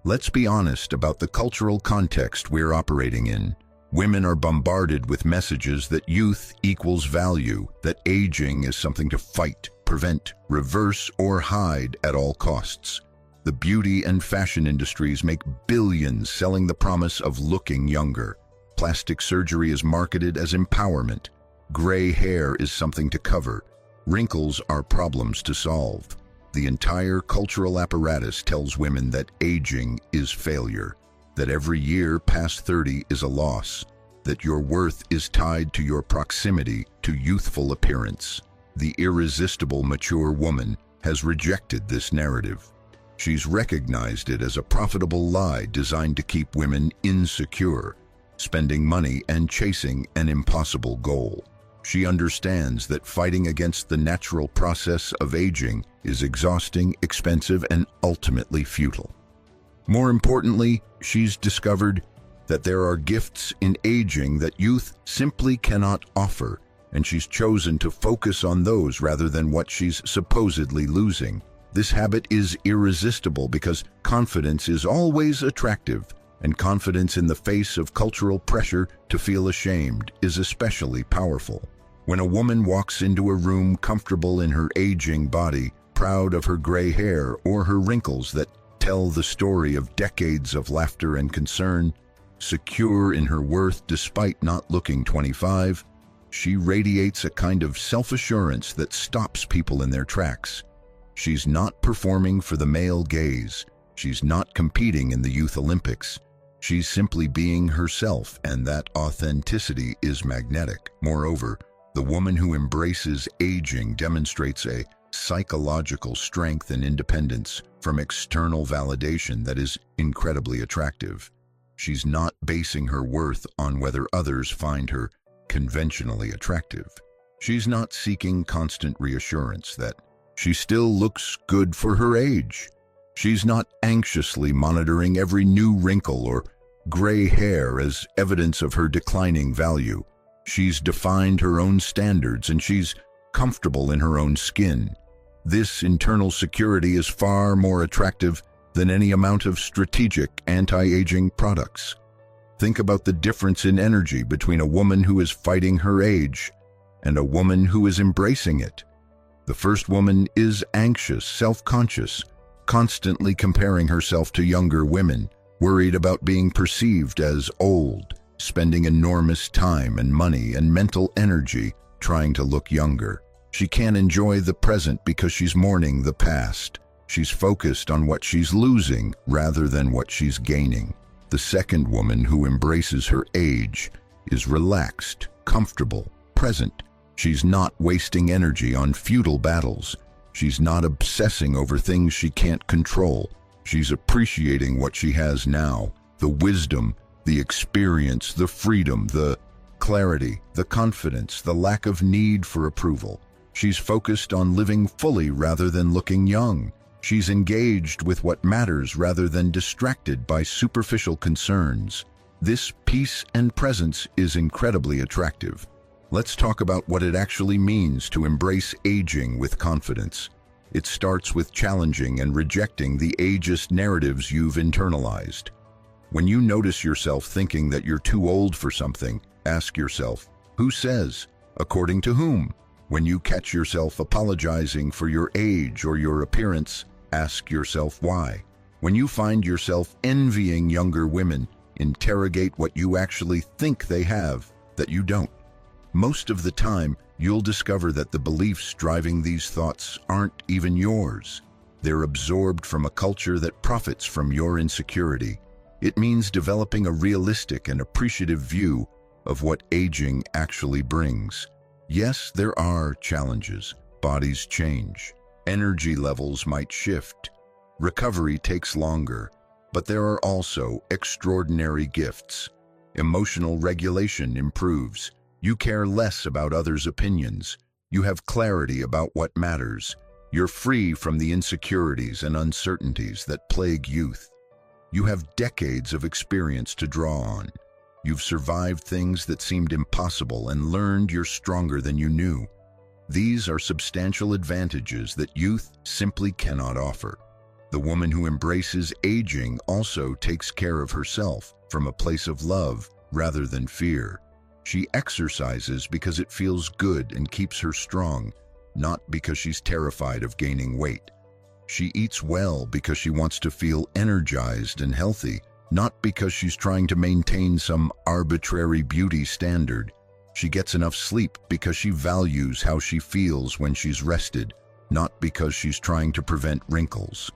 Let's be honest about the cultural context we're operating in. Women are bombarded with messages that youth equals value, that aging is something to fight, prevent, reverse, or hide at all costs. The beauty and fashion industries make billions selling the promise of looking younger. Plastic surgery is marketed as empowerment. Gray hair is something to cover. Wrinkles are problems to solve. The entire cultural apparatus tells women that aging is failure, that every year past 30 is a loss. that your worth is tied to your proximity to youthful appearance. The irresistible mature woman has rejected this narrative. She's recognized it as a profitable lie designed to keep women insecure, spending money and chasing an impossible goal. She understands that fighting against the natural process of aging is exhausting, expensive, and ultimately futile. More importantly, she's discovered that there are gifts in aging that youth simply cannot offer, and she's chosen to focus on those rather than what she's supposedly losing. This habit is irresistible because confidence is always attractive, and confidence in the face of cultural pressure to feel ashamed is especially powerful. When a woman walks into a room comfortable in her aging body, proud of her gray hair or her wrinkles that tell the story of decades of laughter and concern, secure in her worth despite not looking 25, she radiates a kind of self-assurance that stops people in their tracks. She's not performing for the male gaze. She's not competing in the Youth Olympics. She's simply being herself, and that authenticity is magnetic. Moreover, the woman who embraces aging demonstrates a psychological strength and independence from external validation that is incredibly attractive. She's not basing her worth on whether others find her conventionally attractive. She's not seeking constant reassurance that she still looks good for her age. She's not anxiously monitoring every new wrinkle or gray hair as evidence of her declining value. She's defined her own standards and she's comfortable in her own skin. This internal security is far more attractive than any amount of strategic anti-aging products. Think about the difference in energy between a woman who is fighting her age and a woman who is embracing it. The first woman is anxious, self-conscious, constantly comparing herself to younger women, worried about being perceived as old, spending enormous time and money and mental energy trying to look younger. She can't enjoy the present because she's mourning the past. She's focused on what she's losing rather than what she's gaining. The second woman who embraces her age is relaxed, comfortable, present. She's not wasting energy on futile battles. She's not obsessing over things she can't control. She's appreciating what she has now, the wisdom, the experience, the freedom, the clarity, the confidence, the lack of need for approval. She's focused on living fully rather than looking young. She's engaged with what matters rather than distracted by superficial concerns. This peace and presence is incredibly attractive. Let's talk about what it actually means to embrace aging with confidence. It starts with challenging and rejecting the ageist narratives you've internalized. When you notice yourself thinking that you're too old for something, ask yourself, who says? According to whom? When you catch yourself apologizing for your age or your appearance, ask yourself why. When you find yourself envying younger women, interrogate what you actually think they have that you don't. Most of the time, you'll discover that the beliefs driving these thoughts aren't even yours. They're absorbed from a culture that profits from your insecurity. It means developing a realistic and appreciative view of what aging actually brings. Yes, there are challenges. Bodies change. Energy levels might shift. Recovery takes longer. But there are also extraordinary gifts. Emotional regulation improves. You care less about others' opinions. You have clarity about what matters. You're free from the insecurities and uncertainties that plague youth. You have decades of experience to draw on. You've survived things that seemed impossible and learned you're stronger than you knew. These are substantial advantages that youth simply cannot offer. The woman who embraces aging also takes care of herself from a place of love rather than fear. She exercises because it feels good and keeps her strong, not because she's terrified of gaining weight. She eats well because she wants to feel energized and healthy, not because she's trying to maintain some arbitrary beauty standard. She gets enough sleep because she values how she feels when she's rested, not because she's trying to prevent wrinkles.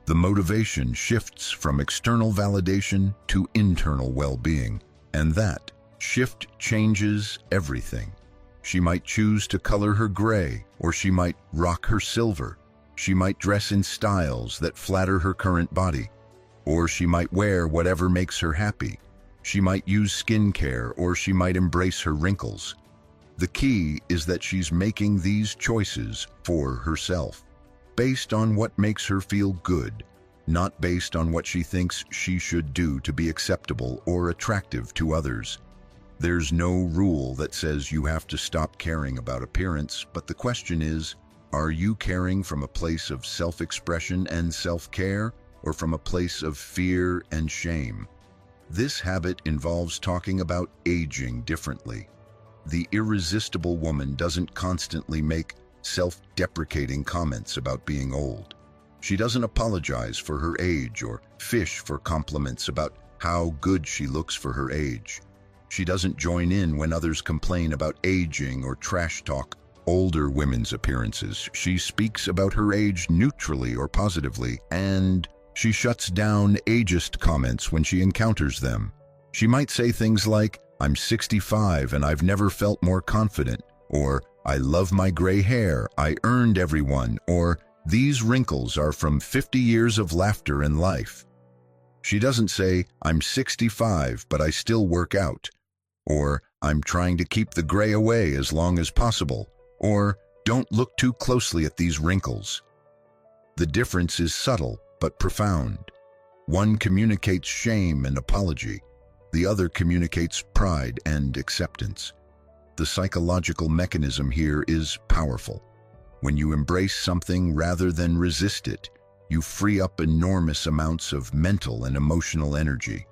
The motivation shifts from external validation to internal well-being, and that shift changes everything. She might choose to color her gray, or she might rock her silver. She might dress in styles that flatter her current body, or she might wear whatever makes her happy. She might use skincare, or she might embrace her wrinkles. The key is that she's making these choices for herself, based on what makes her feel good, not based on what she thinks she should do to be acceptable or attractive to others. There's no rule that says you have to stop caring about appearance, but the question is, are you caring from a place of self-expression and self-care, or from a place of fear and shame? This habit involves talking about aging differently. The irresistible woman doesn't constantly make self-deprecating comments about being old. She doesn't apologize for her age or fish for compliments about how good she looks for her age. She doesn't join in when others complain about aging or trash talk older women's appearances. She speaks about her age neutrally or positively, and she shuts down ageist comments when she encounters them. She might say things like, "I'm 65 and I've never felt more confident," or "I love my gray hair, I earned every one," or "These wrinkles are from 50 years of laughter and life." She doesn't say, "I'm 65 but I still work out," or "I'm trying to keep the gray away as long as possible," or "Don't look too closely at these wrinkles." The difference is subtle but profound. One communicates shame and apology. The other communicates pride and acceptance. The psychological mechanism here is powerful. When you embrace something rather than resist it, you free up enormous amounts of mental and emotional energy.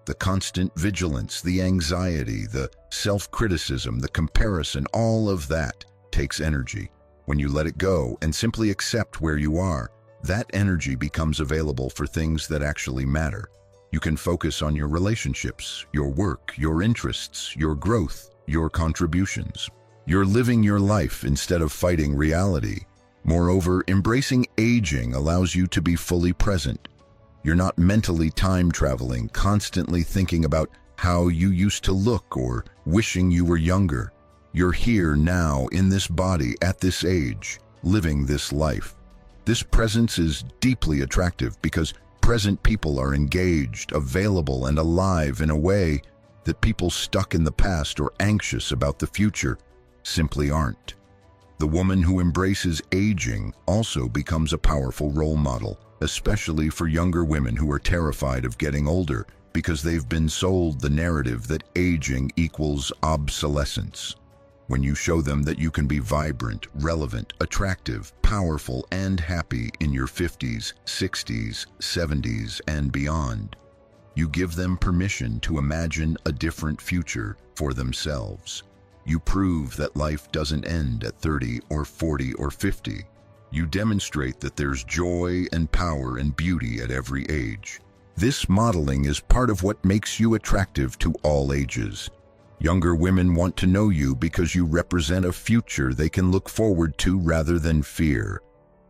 The constant vigilance, the anxiety, the self-criticism, the comparison, all of that takes energy. When you let it go and simply accept where you are, that energy becomes available for things that actually matter. You can focus on your relationships, your work, your interests, your growth, your contributions. You're living your life instead of fighting reality. Moreover, embracing aging allows you to be fully present. You're not mentally time traveling, constantly thinking about how you used to look or wishing you were younger. You're here now in this body at this age, living this life. This presence is deeply attractive because present people are engaged, available, and alive in a way that people stuck in the past or anxious about the future simply aren't. The woman who embraces aging also becomes a powerful role model, especially for younger women who are terrified of getting older because they've been sold the narrative that aging equals obsolescence. When you show them that you can be vibrant, relevant, attractive, powerful, and happy in your 50s, 60s, 70s, and beyond, you give them permission to imagine a different future for themselves. You prove that life doesn't end at 30 or 40 or 50. You demonstrate that there's joy and power and beauty at every age. This modeling is part of what makes you attractive to all ages. Younger women want to know you because you represent a future they can look forward to rather than fear.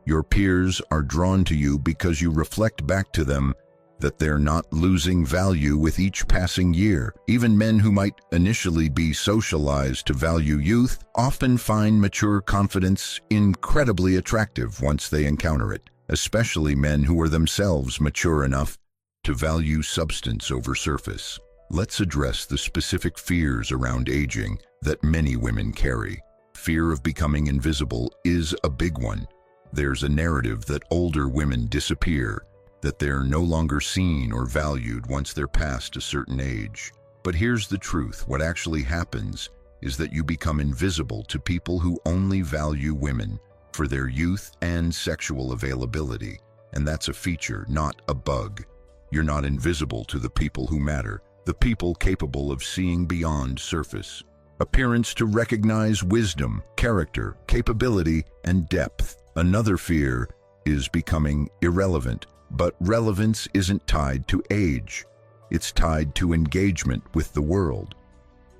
Your peers are drawn to you because you reflect back to them that they're not losing value with each passing year. Even men who might initially be socialized to value youth often find mature confidence incredibly attractive once they encounter it, especially men who are themselves mature enough to value substance over surface. Let's address the specific fears around aging that many women carry. Fear of becoming invisible is a big one. There's a narrative that older women disappear, that they're no longer seen or valued once they're past a certain age. But here's the truth. What actually happens is that you become invisible to people who only value women for their youth and sexual availability. And that's a feature, not a bug. You're not invisible to the people who matter, the people capable of seeing beyond surface appearance to recognize wisdom, character, capability, and depth. Another fear is becoming irrelevant, but relevance isn't tied to age. It's tied to engagement with the world.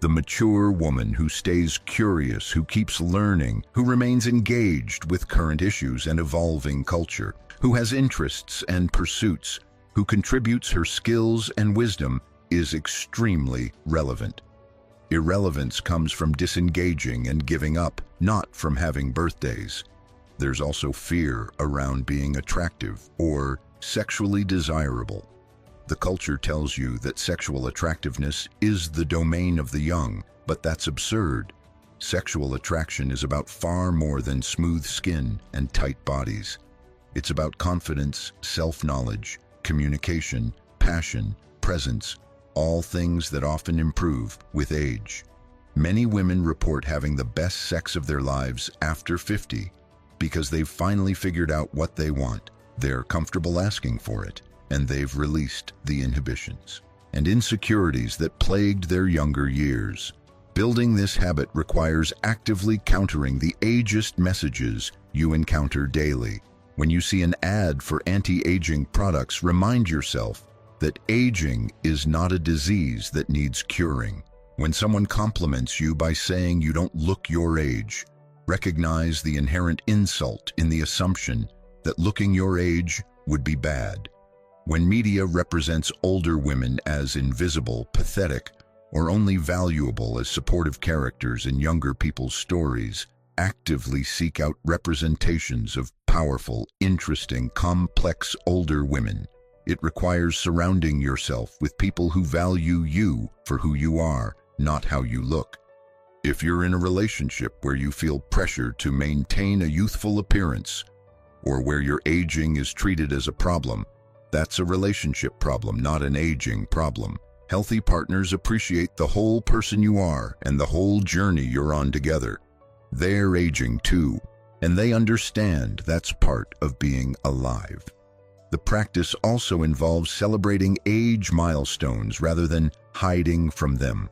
The mature woman who stays curious, who keeps learning, who remains engaged with current issues and evolving culture, who has interests and pursuits, who contributes her skills and wisdom is extremely relevant. Irrelevance comes from disengaging and giving up, not from having birthdays. There's also fear around being attractive or sexually desirable. The culture tells you that sexual attractiveness is the domain of the young, but that's absurd. Sexual attraction is about far more than smooth skin and tight bodies. It's about confidence, self-knowledge, communication, passion, presence, all things that often improve with age. Many women report having the best sex of their lives after 50 because they've finally figured out what they want. They're comfortable asking for it, and they've released the inhibitions and insecurities that plagued their younger years. Building this habit requires actively countering the ageist messages you encounter daily. When you see an ad for anti-aging products, remind yourself that aging is not a disease that needs curing. When someone compliments you by saying you don't look your age, recognize the inherent insult in the assumption that looking your age would be bad. When media represents older women as invisible, pathetic, or only valuable as supportive characters in younger people's stories, actively seek out representations of powerful, interesting, complex older women. It requires surrounding yourself with people who value you for who you are, not how you look. If you're in a relationship where you feel pressure to maintain a youthful appearance, or where your aging is treated as a problem, that's a relationship problem, not an aging problem. Healthy partners appreciate the whole person you are and the whole journey you're on together. They're aging too, and they understand that's part of being alive. The practice also involves celebrating age milestones rather than hiding from them.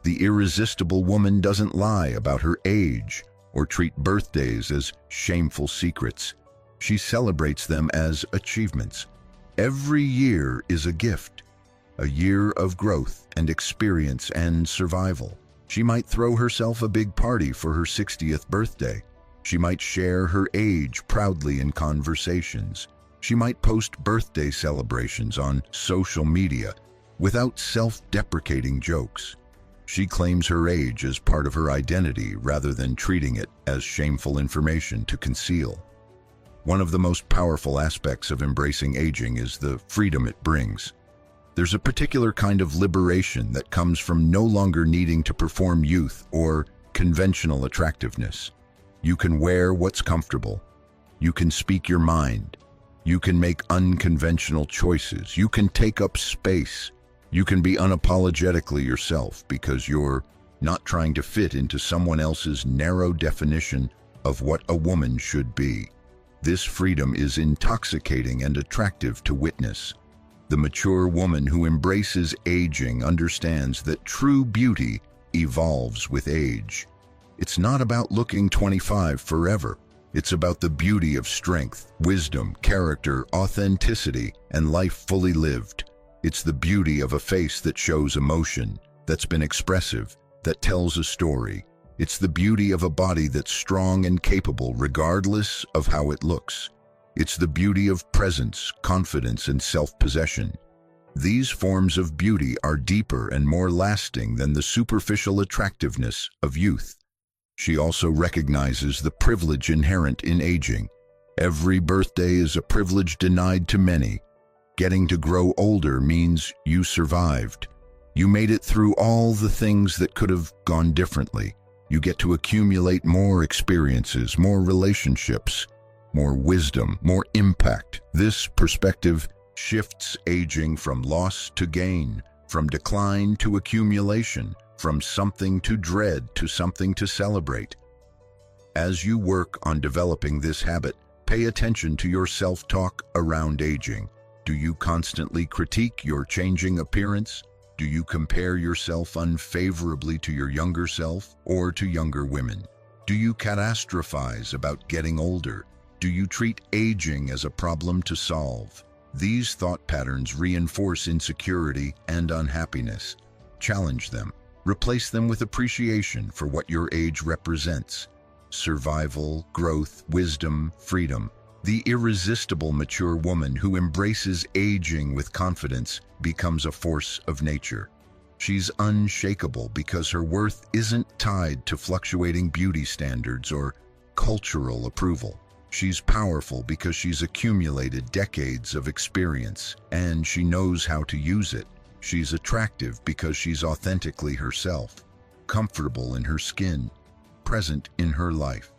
The irresistible woman doesn't lie about her age or treat birthdays as shameful secrets. She celebrates them as achievements. Every year is a gift, a year of growth and experience and survival. She might throw herself a big party for her 60th birthday. She might share her age proudly in conversations. She might post birthday celebrations on social media without self-deprecating jokes. She claims her age as part of her identity rather than treating it as shameful information to conceal. One of the most powerful aspects of embracing aging is the freedom it brings. There's a particular kind of liberation that comes from no longer needing to perform youth or conventional attractiveness. You can wear what's comfortable. You can speak your mind. You can make unconventional choices. You can take up space. You can be unapologetically yourself because you're not trying to fit into someone else's narrow definition of what a woman should be. This freedom is intoxicating and attractive to witness. The mature woman who embraces aging understands that true beauty evolves with age. It's not about looking 25 forever. It's about the beauty of strength, wisdom, character, authenticity, and life fully lived. It's the beauty of a face that shows emotion, that's been expressive, that tells a story. It's the beauty of a body that's strong and capable regardless of how it looks. It's the beauty of presence, confidence, and self-possession. These forms of beauty are deeper and more lasting than the superficial attractiveness of youth. She also recognizes the privilege inherent in aging. Every birthday is a privilege denied to many. Getting to grow older means you survived. You made it through all the things that could have gone differently. You get to accumulate more experiences, more relationships, more wisdom, more impact. This perspective shifts aging from loss to gain, from decline to accumulation, from something to dread to something to celebrate. As you work on developing this habit, pay attention to your self-talk around aging. Do you constantly critique your changing appearance? Do you compare yourself unfavorably to your younger self or to younger women? Do you catastrophize about getting older? Do you treat aging as a problem to solve? These thought patterns reinforce insecurity and unhappiness. Challenge them. Replace them with appreciation for what your age represents: survival, growth, wisdom, freedom. The irresistible mature woman who embraces aging with confidence becomes a force of nature. She's unshakable because her worth isn't tied to fluctuating beauty standards or cultural approval. She's powerful because she's accumulated decades of experience and she knows how to use it. She's attractive because she's authentically herself, comfortable in her skin, present in her life.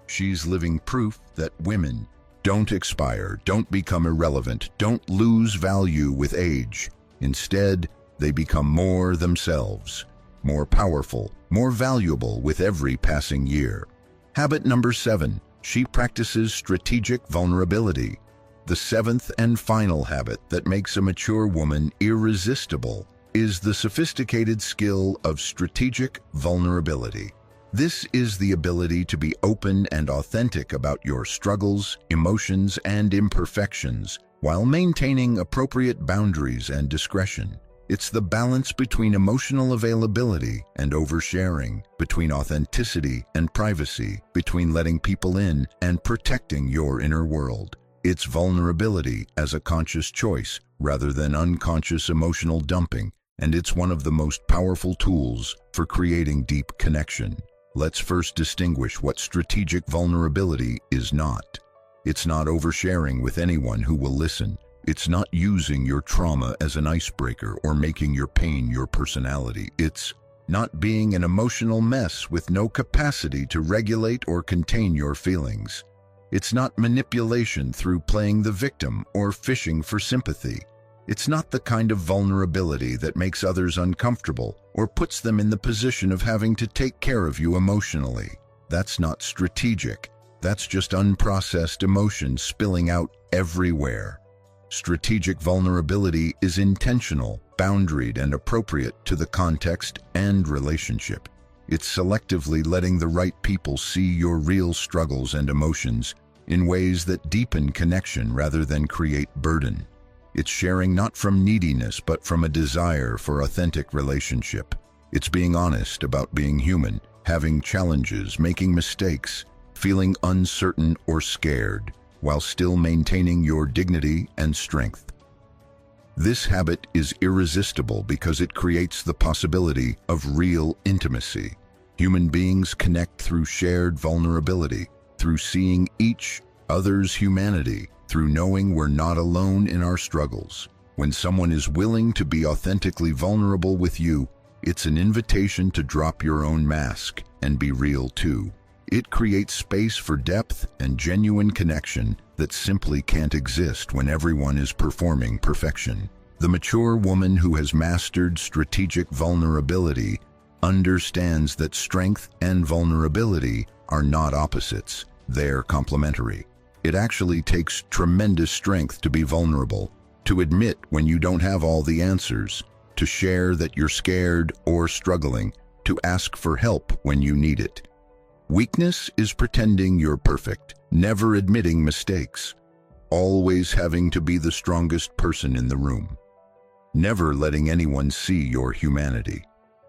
She's living proof that women don't expire, don't become irrelevant, don't lose value with age. Instead, they become more themselves, more powerful, more valuable with every passing year. Habit number 7. She practices strategic vulnerability. The 7th and final habit that makes a mature woman irresistible is the sophisticated skill of strategic vulnerability. This is the ability to be open and authentic about your struggles, emotions, and imperfections while maintaining appropriate boundaries and discretion. It's the balance between emotional availability and oversharing, between authenticity and privacy, between letting people in and protecting your inner world. It's vulnerability as a conscious choice rather than unconscious emotional dumping, and it's one of the most powerful tools for creating deep connection. Let's first distinguish what strategic vulnerability is not. It's not oversharing with anyone who will listen. It's not using your trauma as an icebreaker or making your pain your personality. It's not being an emotional mess with no capacity to regulate or contain your feelings. It's not manipulation through playing the victim or fishing for sympathy. It's not the kind of vulnerability that makes others uncomfortable or puts them in the position of having to take care of you emotionally. That's not strategic. That's just unprocessed emotion spilling out everywhere. Strategic vulnerability is intentional, boundaried, and appropriate to the context and relationship. It's selectively letting the right people see your real struggles and emotions in ways that deepen connection rather than create burden. It's sharing not from neediness but from a desire for authentic relationship. It's being honest about being human, having challenges, making mistakes, feeling uncertain or scared, while still maintaining your dignity and strength. This habit is irresistible because it creates the possibility of real intimacy. Human beings connect through shared vulnerability, through seeing each other's humanity, through knowing we're not alone in our struggles. When someone is willing to be authentically vulnerable with you, it's an invitation to drop your own mask and be real too. It creates space for depth and genuine connection that simply can't exist when everyone is performing perfection. The mature woman who has mastered strategic vulnerability understands that strength and vulnerability are not opposites, they're complementary. It actually takes tremendous strength to be vulnerable, to admit when you don't have all the answers, to share that you're scared or struggling, to ask for help when you need it. Weakness is pretending you're perfect, never admitting mistakes, always having to be the strongest person in the room, never letting anyone see your humanity.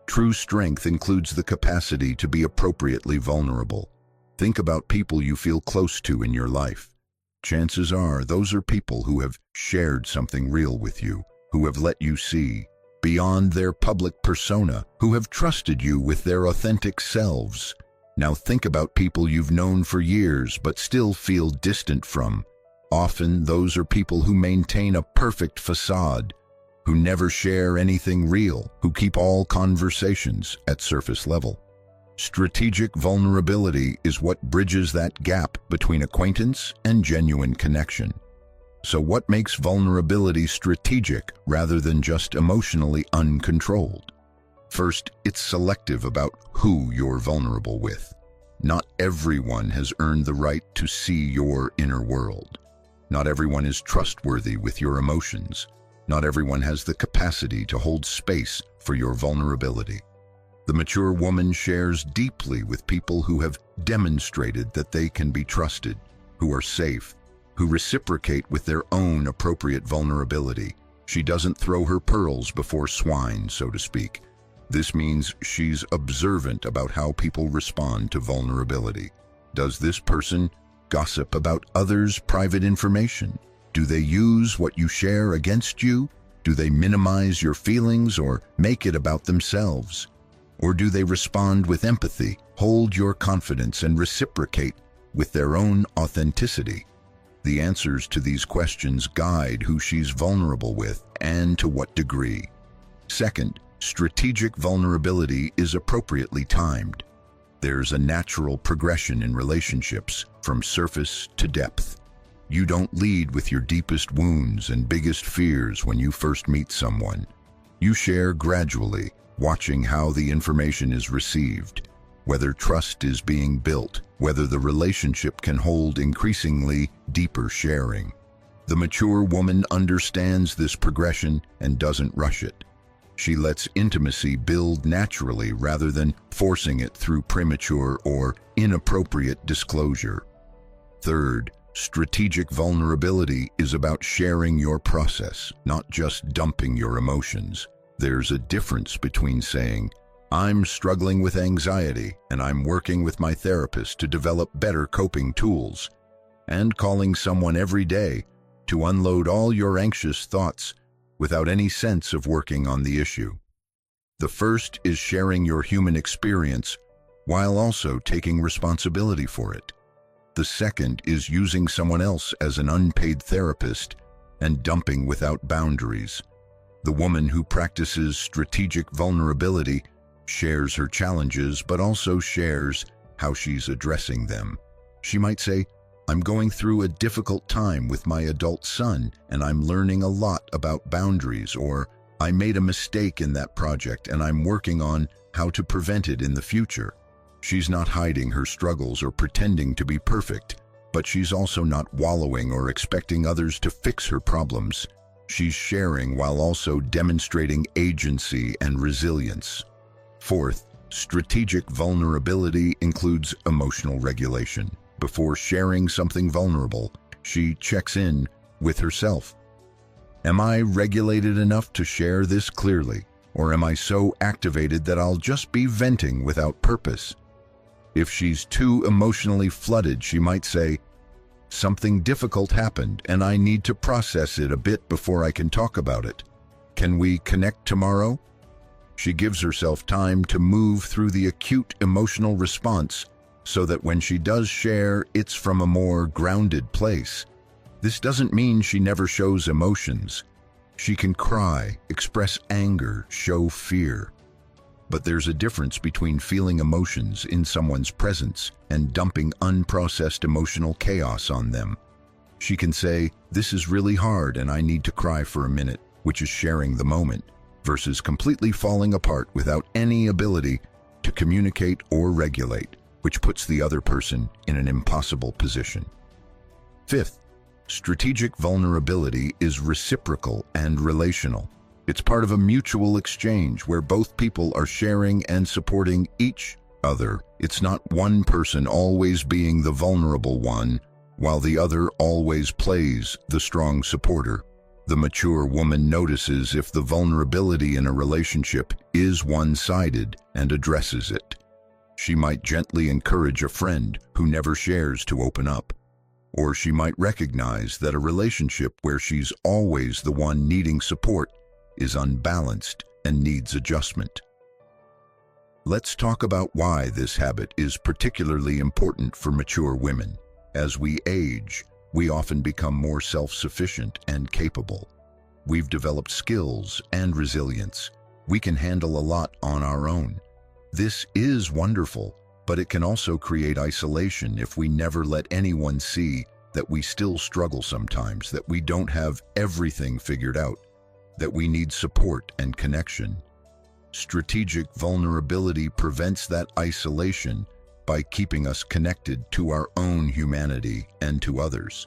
True strength includes the capacity to be appropriately vulnerable. Think about people you feel close to in your life. Chances are those are people who have shared something real with you, who have let you see beyond their public persona, who have trusted you with their authentic selves. Now think about people you've known for years but still feel distant from. Often those are people who maintain a perfect facade, who never share anything real, who keep all conversations at surface level. Strategic vulnerability is what bridges that gap between acquaintance and genuine connection. So what makes vulnerability strategic rather than just emotionally uncontrolled? First, it's selective about who you're vulnerable with. Not everyone has earned the right to see your inner world. Not everyone is trustworthy with your emotions. Not everyone has the capacity to hold space for your vulnerability. The mature woman shares deeply with people who have demonstrated that they can be trusted, who are safe, who reciprocate with their own appropriate vulnerability. She doesn't throw her pearls before swine, so to speak. This means she's observant about how people respond to vulnerability. Does this person gossip about others' private information? Do they use what you share against you? Do they minimize your feelings or make it about themselves? Or do they respond with empathy, hold your confidence, and reciprocate with their own authenticity? The answers to these questions guide who she's vulnerable with and to what degree. Second, strategic vulnerability is appropriately timed. There's a natural progression in relationships, from surface to depth. You don't lead with your deepest wounds and biggest fears when you first meet someone. You share gradually, watching how the information is received, whether trust is being built, whether the relationship can hold increasingly deeper sharing. The mature woman understands this progression and doesn't rush it. She lets intimacy build naturally rather than forcing it through premature or inappropriate disclosure. Third, strategic vulnerability is about sharing your process, not just dumping your emotions. There's a difference between saying, "I'm struggling with anxiety and I'm working with my therapist to develop better coping tools," and calling someone every day to unload all your anxious thoughts without any sense of working on the issue. The first is sharing your human experience while also taking responsibility for it. The second is using someone else as an unpaid therapist and dumping without boundaries. The woman who practices strategic vulnerability shares her challenges but also shares how she's addressing them. She might say, "I'm going through a difficult time with my adult son and I'm learning a lot about boundaries," or "I made a mistake in that project and I'm working on how to prevent it in the future." She's not hiding her struggles or pretending to be perfect, but she's also not wallowing or expecting others to fix her problems. She's sharing while also demonstrating agency and resilience. Fourth, strategic vulnerability includes emotional regulation. Before sharing something vulnerable, she checks in with herself. Am I regulated enough to share this clearly, or am I so activated that I'll just be venting without purpose? If she's too emotionally flooded, she might say, "Something difficult happened and I need to process it a bit before I can talk about it. Can we connect tomorrow?" She gives herself time to move through the acute emotional response so that when she does share, it's from a more grounded place. This doesn't mean she never shows emotions. She can cry, express anger, show fear. But there's a difference between feeling emotions in someone's presence and dumping unprocessed emotional chaos on them. She can say, "This is really hard and I need to cry for a minute," which is sharing the moment, versus completely falling apart without any ability to communicate or regulate, which puts the other person in an impossible position. Fifth, strategic vulnerability is reciprocal and relational. It's part of a mutual exchange where both people are sharing and supporting each other. It's not one person always being the vulnerable one, while the other always plays the strong supporter. The mature woman notices if the vulnerability in a relationship is one-sided and addresses it. She might gently encourage a friend who never shares to open up. Or she might recognize that a relationship where she's always the one needing support is unbalanced and needs adjustment. Let's talk about why this habit is particularly important for mature women. As we age, we often become more self-sufficient and capable. We've developed skills and resilience. We can handle a lot on our own. This is wonderful, but it can also create isolation if we never let anyone see that we still struggle sometimes, that we don't have everything figured out, that we need support and connection. Strategic vulnerability prevents that isolation by keeping us connected to our own humanity and to others.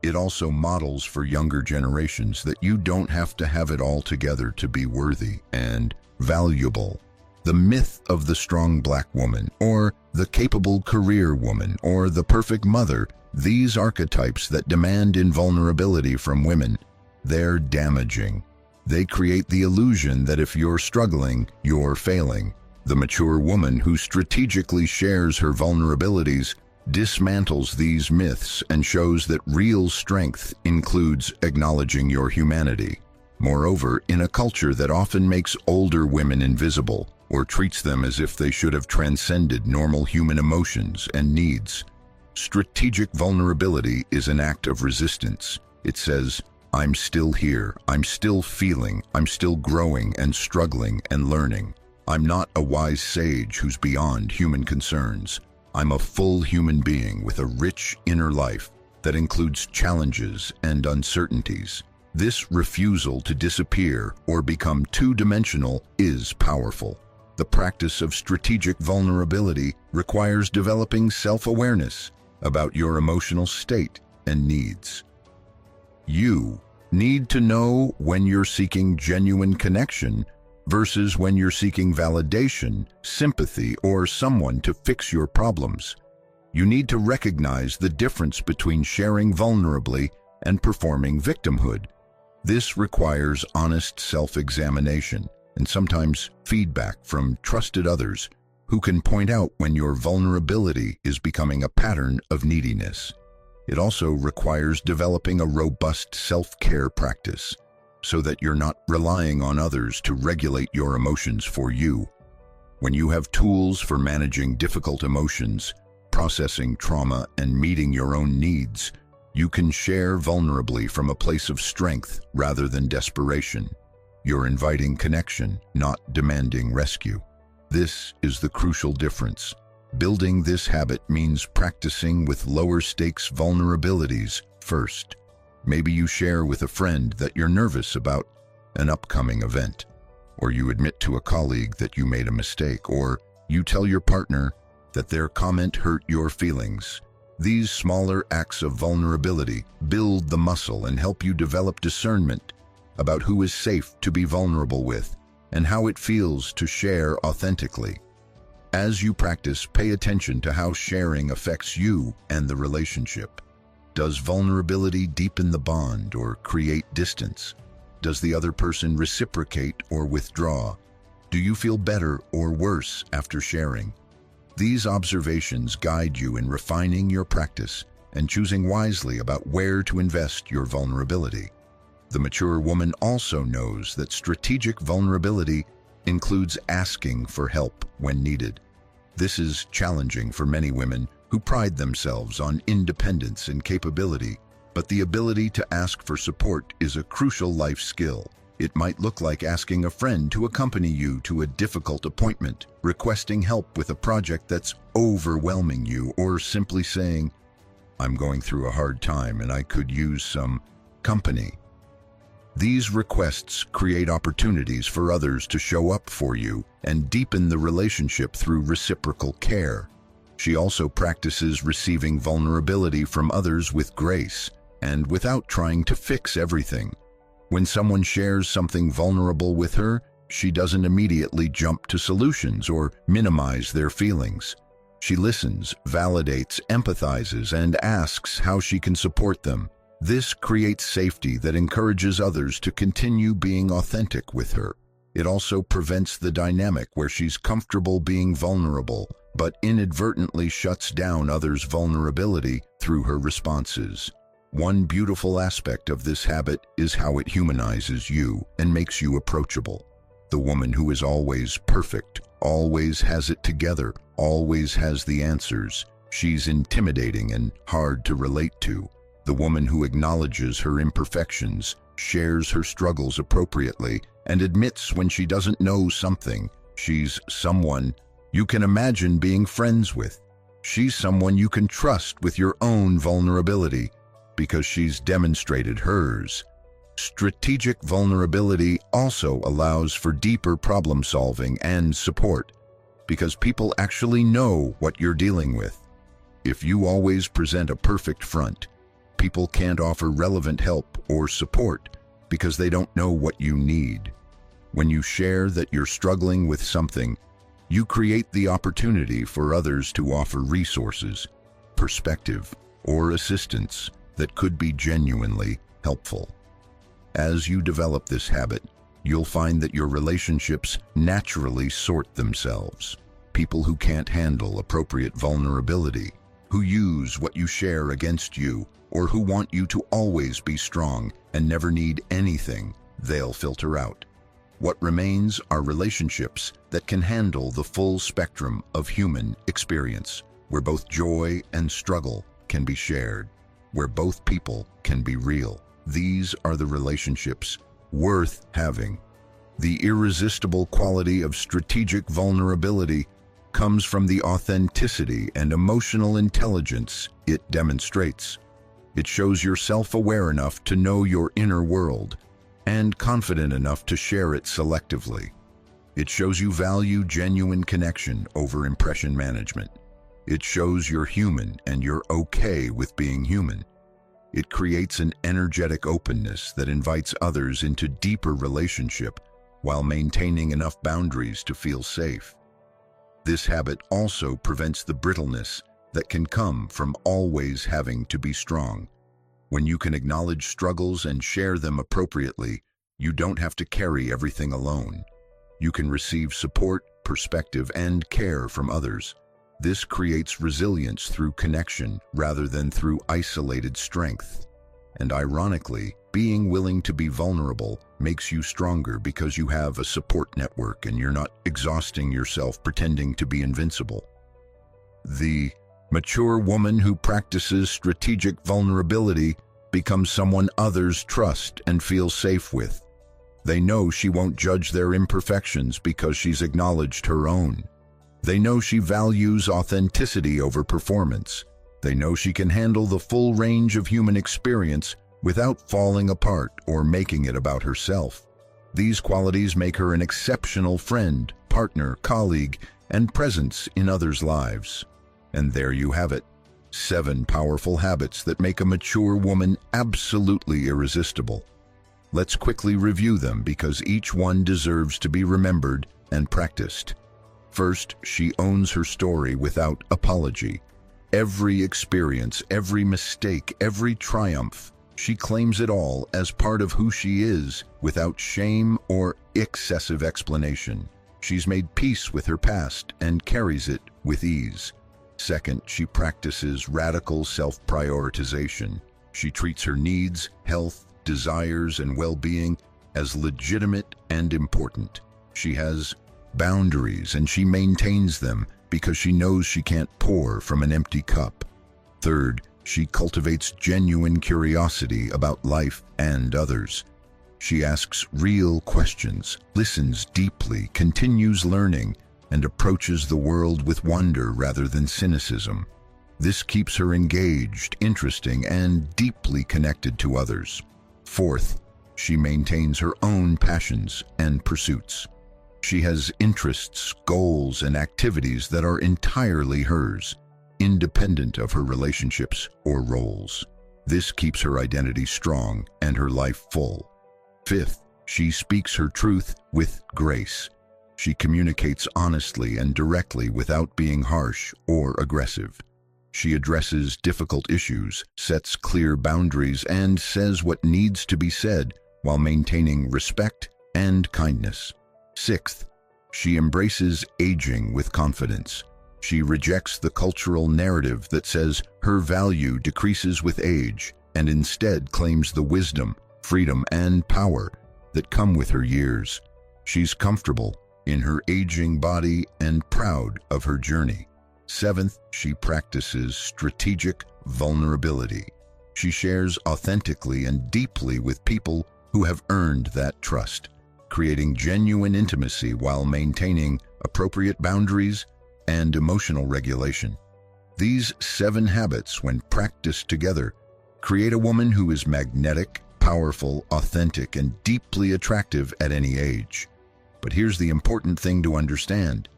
It also models for younger generations that you don't have to have it all together to be worthy and valuable. The myth of the strong black woman, or the capable career woman, or the perfect mother, these archetypes that demand invulnerability from women, they're damaging. They create the illusion that if you're struggling, you're failing. The mature woman who strategically shares her vulnerabilities dismantles these myths and shows that real strength includes acknowledging your humanity. Moreover, in a culture that often makes older women invisible or treats them as if they should have transcended normal human emotions and needs, strategic vulnerability is an act of resistance. It says, I'm still here, I'm still feeling, I'm still growing and struggling and learning. I'm not a wise sage who's beyond human concerns. I'm a full human being with a rich inner life that includes challenges and uncertainties. This refusal to disappear or become two-dimensional is powerful. The practice of strategic vulnerability requires developing self-awareness about your emotional state and needs. You need to know when you're seeking genuine connection versus when you're seeking validation, sympathy, or someone to fix your problems. You need to recognize the difference between sharing vulnerably and performing victimhood. This requires honest self-examination and sometimes feedback from trusted others who can point out when your vulnerability is becoming a pattern of neediness. It also requires developing a robust self-care practice so that you're not relying on others to regulate your emotions for you. When you have tools for managing difficult emotions, processing trauma, and meeting your own needs, you can share vulnerably from a place of strength rather than desperation. You're inviting connection, not demanding rescue. This is the crucial difference. Building this habit means practicing with lower stakes vulnerabilities first. Maybe you share with a friend that you're nervous about an upcoming event, or you admit to a colleague that you made a mistake, or you tell your partner that their comment hurt your feelings. These smaller acts of vulnerability build the muscle and help you develop discernment about who is safe to be vulnerable with and how it feels to share authentically. As you practice, pay attention to how sharing affects you and the relationship. Does vulnerability deepen the bond or create distance? Does the other person reciprocate or withdraw? Do you feel better or worse after sharing? These observations guide you in refining your practice and choosing wisely about where to invest your vulnerability. The mature woman also knows that strategic vulnerability includes asking for help when needed. This is challenging for many women who pride themselves on independence and capability, but the ability to ask for support is a crucial life skill. It might look like asking a friend to accompany you to a difficult appointment, requesting help with a project that's overwhelming you, or simply saying, "I'm going through a hard time and I could use some company." These requests create opportunities for others to show up for you and deepen the relationship through reciprocal care. She also practices receiving vulnerability from others with grace and without trying to fix everything. When someone shares something vulnerable with her, she doesn't immediately jump to solutions or minimize their feelings. She listens, validates, empathizes, and asks how she can support them. This creates safety that encourages others to continue being authentic with her. It also prevents the dynamic where she's comfortable being vulnerable, but inadvertently shuts down others' vulnerability through her responses. One beautiful aspect of this habit is how it humanizes you and makes you approachable. The woman who is always perfect, always has it together, always has the answers. She's intimidating and hard to relate to. The woman who acknowledges her imperfections, shares her struggles appropriately, and admits when she doesn't know something. She's someone you can imagine being friends with. She's someone you can trust with your own vulnerability because she's demonstrated hers. Strategic vulnerability also allows for deeper problem solving and support because people actually know what you're dealing with. If you always present a perfect front, people can't offer relevant help or support because they don't know what you need. When you share that you're struggling with something, you create the opportunity for others to offer resources, perspective, or assistance that could be genuinely helpful. As you develop this habit, you'll find that your relationships naturally sort themselves. People who can't handle appropriate vulnerability, who use what you share against you, or who want you to always be strong and never need anything, they'll filter out. What remains are relationships that can handle the full spectrum of human experience, where both joy and struggle can be shared, where both people can be real. These are the relationships worth having. The irresistible quality of strategic vulnerability comes from the authenticity and emotional intelligence it demonstrates. It shows you're self-aware enough to know your inner world and confident enough to share it selectively. It shows you value genuine connection over impression management. It shows you're human and you're okay with being human. It creates an energetic openness that invites others into deeper relationship while maintaining enough boundaries to feel safe. This habit also prevents the brittleness that can come from always having to be strong. When you can acknowledge struggles and share them appropriately, you don't have to carry everything alone. You can receive support, perspective, and care from others. This creates resilience through connection rather than through isolated strength. And ironically, being willing to be vulnerable makes you stronger because you have a support network and you're not exhausting yourself pretending to be invincible. The mature woman who practices strategic vulnerability becomes someone others trust and feel safe with. They know she won't judge their imperfections because she's acknowledged her own. They know she values authenticity over performance. They know she can handle the full range of human experience without falling apart or making it about herself. These qualities make her an exceptional friend, partner, colleague, and presence in others' lives. And there you have it, 7 powerful habits that make a mature woman absolutely irresistible. Let's quickly review them because each one deserves to be remembered and practiced. First, she owns her story without apology. Every experience, every mistake, every triumph, she claims it all as part of who she is without shame or excessive explanation. She's made peace with her past and carries it with ease. Second, she practices radical self-prioritization. She treats her needs, health, desires, and well-being as legitimate and important. She has boundaries and she maintains them because she knows she can't pour from an empty cup. Third, she cultivates genuine curiosity about life and others. She asks real questions, listens deeply, continues learning, and approaches the world with wonder rather than cynicism. This keeps her engaged, interesting, and deeply connected to others. Fourth, she maintains her own passions and pursuits. She has interests, goals, and activities that are entirely hers, independent of her relationships or roles. This keeps her identity strong and her life full. Fifth, she speaks her truth with grace. She communicates honestly and directly without being harsh or aggressive. She addresses difficult issues, sets clear boundaries, and says what needs to be said while maintaining respect and kindness. Sixth, she embraces aging with confidence. She rejects the cultural narrative that says her value decreases with age and instead claims the wisdom, freedom, and power that come with her years. She's comfortable in her aging body and proud of her journey. Seventh, she practices strategic vulnerability. She shares authentically and deeply with people who have earned that trust, creating genuine intimacy while maintaining appropriate boundaries and emotional regulation. These 7 habits, when practiced together, create a woman who is magnetic, powerful, authentic, and deeply attractive at any age. But here's the important thing to understand.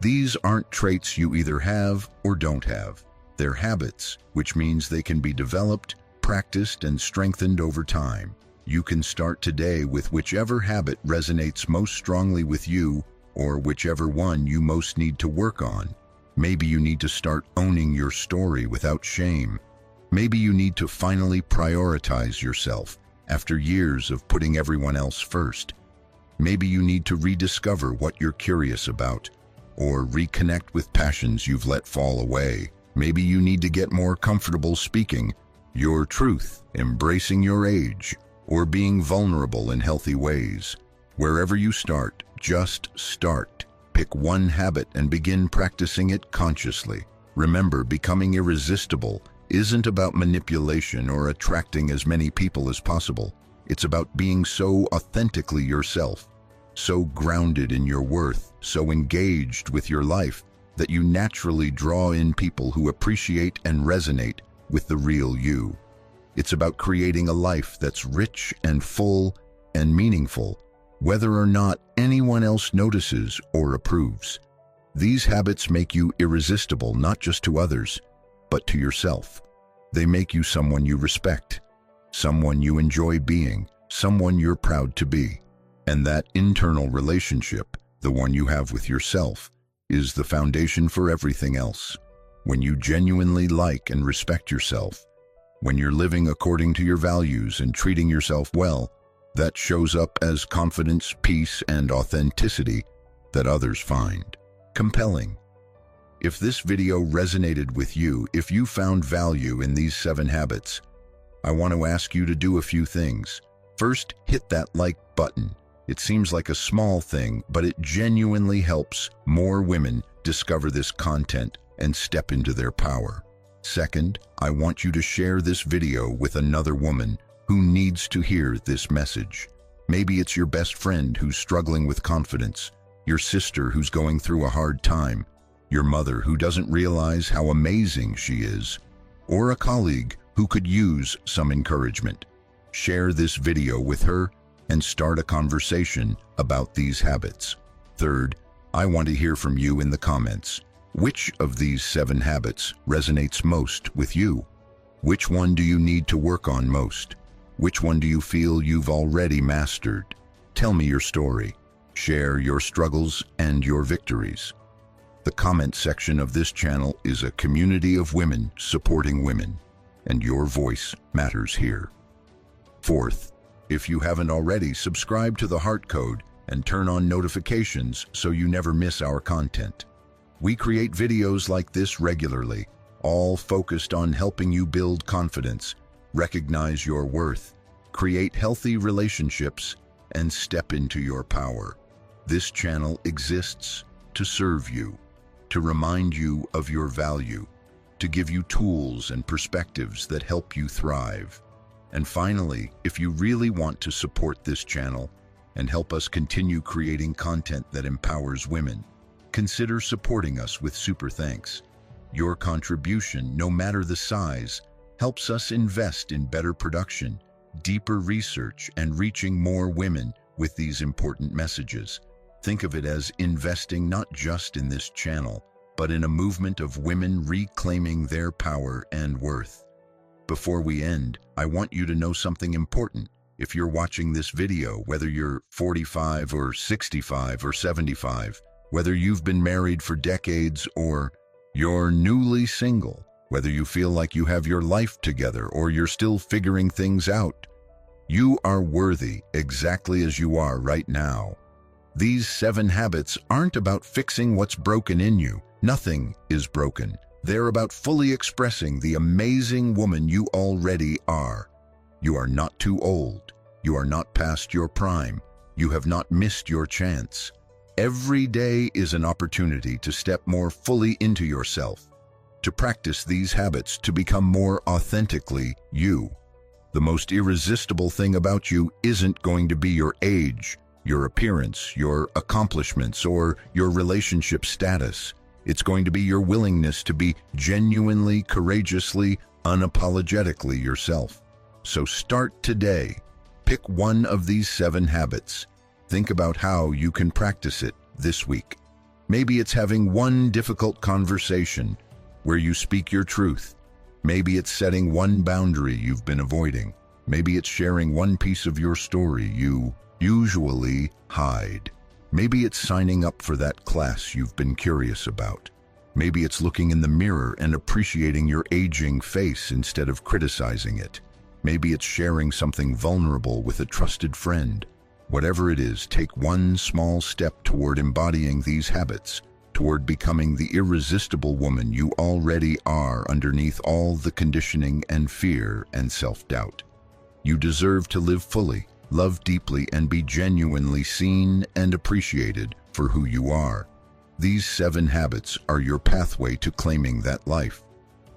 These aren't traits you either have or don't have. They're habits, which means they can be developed, practiced, and strengthened over time. You can start today with whichever habit resonates most strongly with you or whichever one you most need to work on. Maybe you need to start owning your story without shame. Maybe you need to finally prioritize yourself after years of putting everyone else first. Maybe you need to rediscover what you're curious about or reconnect with passions you've let fall away. Maybe you need to get more comfortable speaking your truth, embracing your age, or being vulnerable in healthy ways. Wherever you start, just start. Pick one habit and begin practicing it consciously. Remember, becoming irresistible isn't about manipulation or attracting as many people as possible. It's about being so authentically yourself, so grounded in your worth, so engaged with your life that you naturally draw in people who appreciate and resonate with the real you. It's about creating a life that's rich and full and meaningful, whether or not anyone else notices or approves. These habits make you irresistible not just to others, but to yourself. They make you someone you respect, someone you enjoy being, someone you're proud to be. And that internal relationship, the one you have with yourself, is the foundation for everything else. When you genuinely like and respect yourself, when you're living according to your values and treating yourself well, that shows up as confidence, peace, and authenticity that others find compelling. If this video resonated with you, if you found value in these 7 habits, I want to ask you to do a few things. First, hit that like button. It seems like a small thing, but it genuinely helps more women discover this content and step into their power. Second, I want you to share this video with another woman who needs to hear this message. Maybe it's your best friend who's struggling with confidence, your sister who's going through a hard time, your mother who doesn't realize how amazing she is, or a colleague who could use some encouragement. Share this video with her and start a conversation about these habits. Third, I want to hear from you in the comments. Which of these 7 habits resonates most with you? Which one do you need to work on most? Which one do you feel you've already mastered? Tell me your story. Share your struggles and your victories. The comment section of this channel is a community of women supporting women, and your voice matters here. Fourth, if you haven't already, subscribe to the Heart Code and turn on notifications so you never miss our content. We create videos like this regularly, all focused on helping you build confidence, recognize your worth, create healthy relationships, and step into your power. This channel exists to serve you, to remind you of your value, to give you tools and perspectives that help you thrive. And finally, if you really want to support this channel and help us continue creating content that empowers women, consider supporting us with super thanks. Your contribution, no matter the size, helps us invest in better production, deeper research, and reaching more women with these important messages. Think of it as investing not just in this channel, but in a movement of women reclaiming their power and worth. Before we end, I want you to know something important. If you're watching this video, whether you're 45 or 65 or 75, whether you've been married for decades or you're newly single, whether you feel like you have your life together or you're still figuring things out, you are worthy exactly as you are right now. These 7 habits aren't about fixing what's broken in you. Nothing is broken. They're about fully expressing the amazing woman you already are. You are not too old. You are not past your prime. You have not missed your chance. Every day is an opportunity to step more fully into yourself, to practice these habits, to become more authentically you. The most irresistible thing about you isn't going to be your age, your appearance, your accomplishments, or your relationship status. It's going to be your willingness to be genuinely, courageously, unapologetically yourself. So start today. Pick one of these 7 habits. Think about how you can practice it this week. Maybe it's having one difficult conversation where you speak your truth. Maybe it's setting one boundary you've been avoiding. Maybe it's sharing one piece of your story you usually hide. Maybe it's signing up for that class you've been curious about. Maybe it's looking in the mirror and appreciating your aging face instead of criticizing it. Maybe it's sharing something vulnerable with a trusted friend. Whatever it is, take one small step toward embodying these habits, toward becoming the irresistible woman you already are underneath all the conditioning and fear and self-doubt. You deserve to live fully, love deeply, and be genuinely seen and appreciated for who you are. These 7 habits are your pathway to claiming that life.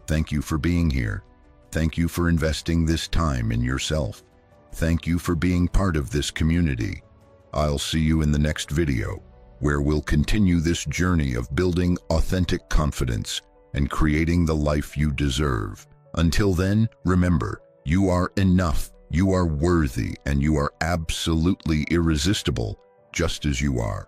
Thank you for being here. Thank you for investing this time in yourself. Thank you for being part of this community. I'll see you in the next video, where we'll continue this journey of building authentic confidence and creating the life you deserve. Until then, remember, you are enough, you are worthy, and you are absolutely irresistible, just as you are.